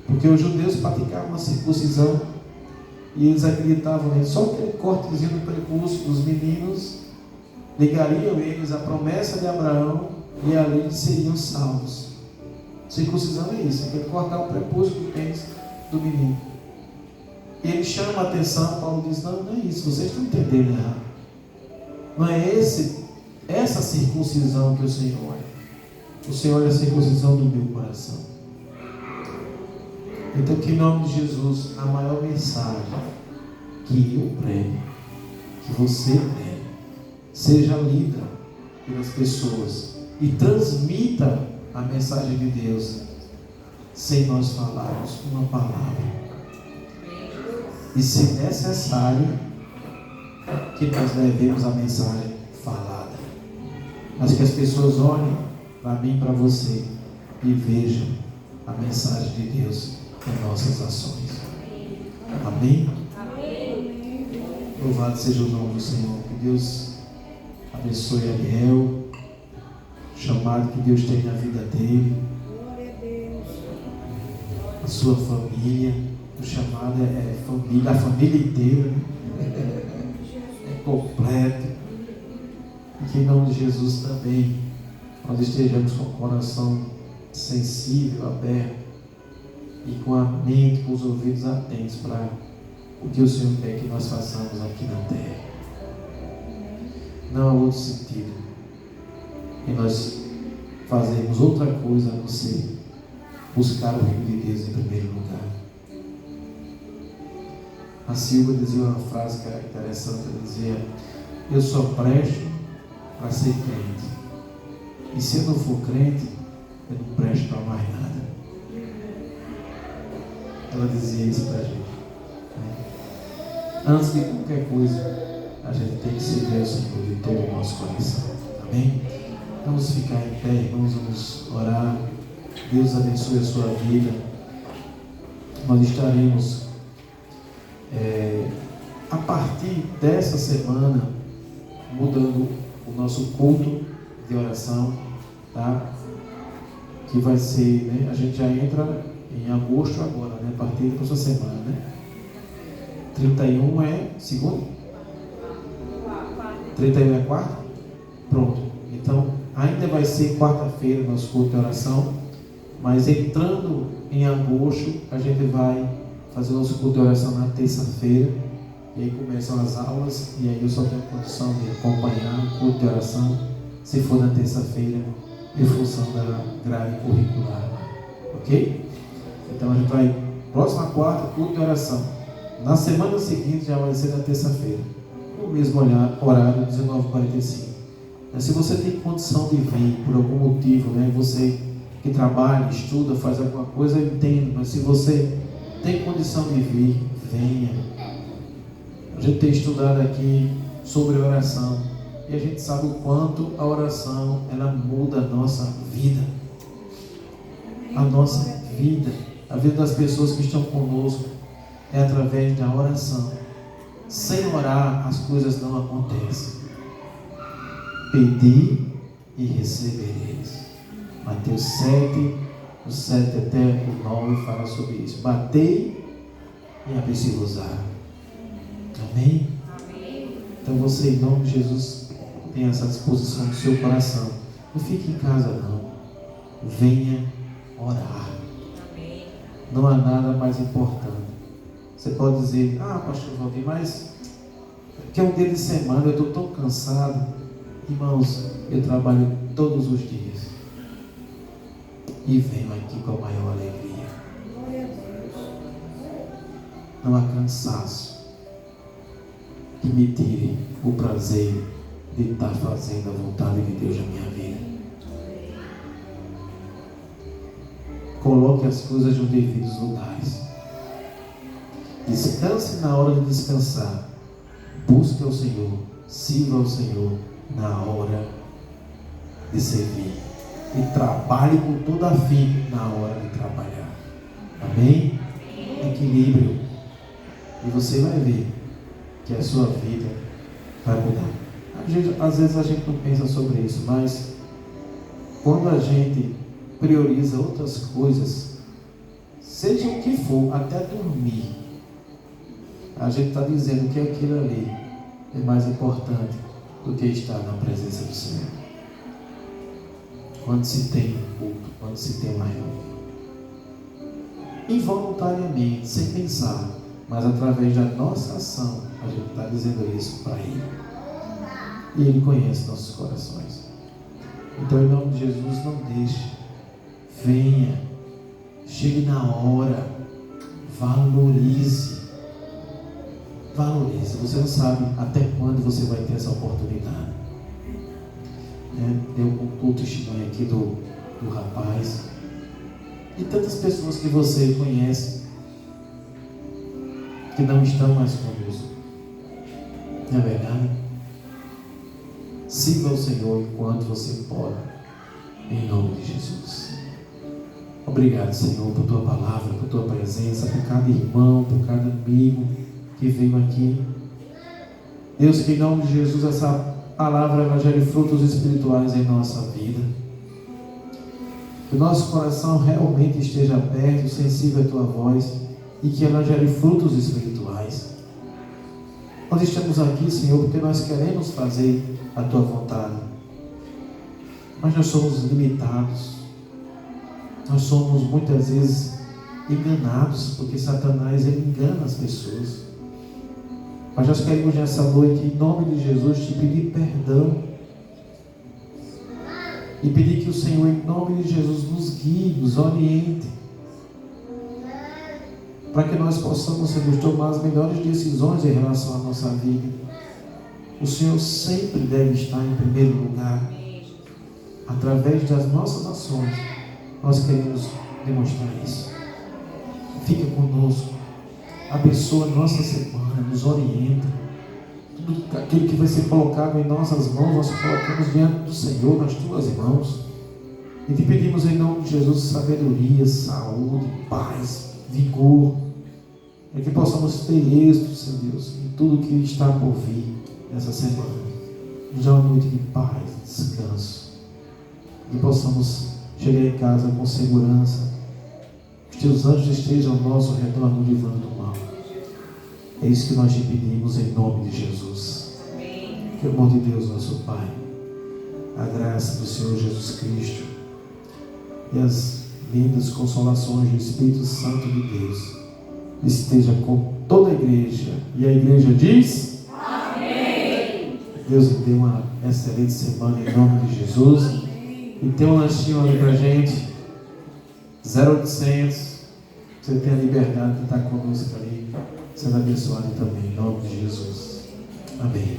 Porque os judeus praticavam a circuncisão e eles acreditavam nisso. Só aquele cortezinho do prepúcio dos meninos ligariam eles à promessa de Abraão e ali eles seriam salvos. Circuncisão é isso, é cortar o prepúcio do pênis do menino. E ele chama a atenção, Paulo diz: não é isso, vocês estão entendendo errado. Não é essa circuncisão que o Senhor olha. O Senhor olha a circuncisão do meu coração. Então, que em nome de Jesus, a maior mensagem que eu prego, que você prega, seja lida pelas pessoas e transmita a mensagem de Deus sem nós falarmos uma palavra. E se necessário, que nós levemos a mensagem falada, mas que as pessoas olhem para mim e para você e vejam a mensagem de Deus em nossas ações. Amém? Amém. Louvado seja o nome do Senhor. Que Deus abençoe Ariel, o chamado que Deus tem na vida dele, a sua família. O chamado é família, a família inteira, né? É completo. E que em nome de Jesus também nós estejamos com o coração sensível, aberto, e com a mente, com os ouvidos atentos para o que o Senhor quer que nós façamos aqui na terra. Não há outro sentido em nós fazermos outra coisa a não ser buscar o reino de Deus em primeiro lugar. A Silva dizia uma frase que era interessante, ela dizia: eu só presto para ser crente, e se eu não for crente, eu não presto para mais nada. Ela dizia isso para a gente, né? Antes de qualquer coisa, a gente tem que servir ao Senhor de todo o nosso coração. Amém? Vamos ficar em pé, irmãos, vamos orar. Deus abençoe a sua vida. Nós estaremos a partir dessa semana mudando o nosso culto de oração, tá? Que vai ser, né? A gente já entra em agosto agora, né? A partir da próxima semana, né? 31 é segunda? 31 é quarta? Pronto. Então, ainda vai ser quarta-feira nosso culto de oração, mas entrando em agosto, a gente vai fazer o nosso culto de oração na terça-feira, e aí começam as aulas, e aí eu só tenho condição de acompanhar o culto de oração, se for na terça-feira, em função da grade curricular, ok? Então a gente vai, próxima quarta, culto de oração. Na semana seguinte já vai ser na terça-feira, no mesmo horário, 19h45. Mas se você tem condição de vir por algum motivo, né? Você que trabalha, estuda, faz alguma coisa, eu entendo, mas se você tem condição de vir, venha. A gente tem estudado aqui sobre oração e a gente sabe o quanto a oração ela muda a nossa vida. A nossa vida, a vida das pessoas que estão conosco é através da oração. Sem orar, as coisas não acontecem. Pedi e recebereis. Mateus 7, o 7 até o 9 fala sobre isso. Batei e abri-se-vos-á. Amém? Então você, em nome de Jesus, tenha essa disposição do seu coração. Não fique em casa não. Venha orar. Não há nada mais importante. Você pode dizer, pastor Valdir, mas que é um dia de semana, eu estou tão cansado. Irmãos, eu trabalho todos os dias e venho aqui com a maior alegria. Não há cansaço que me tire o prazer de estar fazendo a vontade de Deus na minha vida. Coloque as coisas nos devidos lugares. Descanse na hora de descansar. Busque ao Senhor. Sirva ao Senhor na hora de servir. E trabalhe com toda a fim na hora de trabalhar. Amém? Equilíbrio. E você vai ver que a sua vida vai mudar. Às vezes a gente não pensa sobre isso, mas quando a gente prioriza outras coisas, seja o que for, até dormir, a gente está dizendo que aquilo ali é mais importante do que estar na presença do Senhor. Quando se tem um culto, quando se tem uma reunião, involuntariamente, sem pensar, mas através da nossa ação, a gente está dizendo isso para Ele. E Ele conhece nossos corações. Então, em nome de Jesus, não deixe. Venha. Chegue na hora. Valorize. Valorize. Você não sabe até quando você vai ter essa oportunidade. Deu um testemunho aqui do rapaz. E tantas pessoas que você conhece que não estão mais conosco. Não é verdade? Sirva ao Senhor enquanto você pode, em nome de Jesus. Obrigado, Senhor, por Tua palavra, por Tua presença, por cada irmão, por cada amigo que veio aqui. Deus, que em nome de Jesus essa palavra ela gere frutos espirituais em nossa vida. Que o nosso coração realmente esteja aberto, sensível à Tua voz, e que ela gere frutos espirituais. Nós estamos aqui, Senhor, porque nós queremos fazer a Tua vontade, mas nós somos limitados, nós somos muitas vezes enganados, porque Satanás ele engana as pessoas. Mas nós queremos nessa noite, em nome de Jesus, te pedir perdão e pedir que o Senhor, em nome de Jesus, nos guie, nos oriente, para que nós possamos, Senhor, tomar as melhores decisões em relação à nossa vida. O Senhor sempre deve estar em primeiro lugar, através das nossas ações, Nós queremos demonstrar isso. Fica conosco, abençoa a nossa semana, nos orienta. Tudo aquilo que vai ser colocado em nossas mãos, nós colocamos diante do Senhor, nas tuas mãos. E te pedimos em nome de Jesus sabedoria, saúde, paz, vigor, para que possamos ter êxito, Senhor Deus, em tudo que está por vir nessa semana. Nos dá uma noite de paz, de descanso, que possamos chegar em casa com segurança, que os teus anjos estejam ao nosso redor no livrando do mal. É isso que nós te pedimos em nome de Jesus. Que o amor de Deus, nosso Pai, a graça do Senhor Jesus Cristo e as lindas consolações do Espírito Santo de Deus esteja com toda a igreja. E a igreja diz: amém. Deus lhe dê uma excelente semana em nome de Jesus. E tem um lanchinho ali pra gente, 0800. Você tem a liberdade de estar conosco ali, sendo abençoado também, em nome de Jesus. Amém.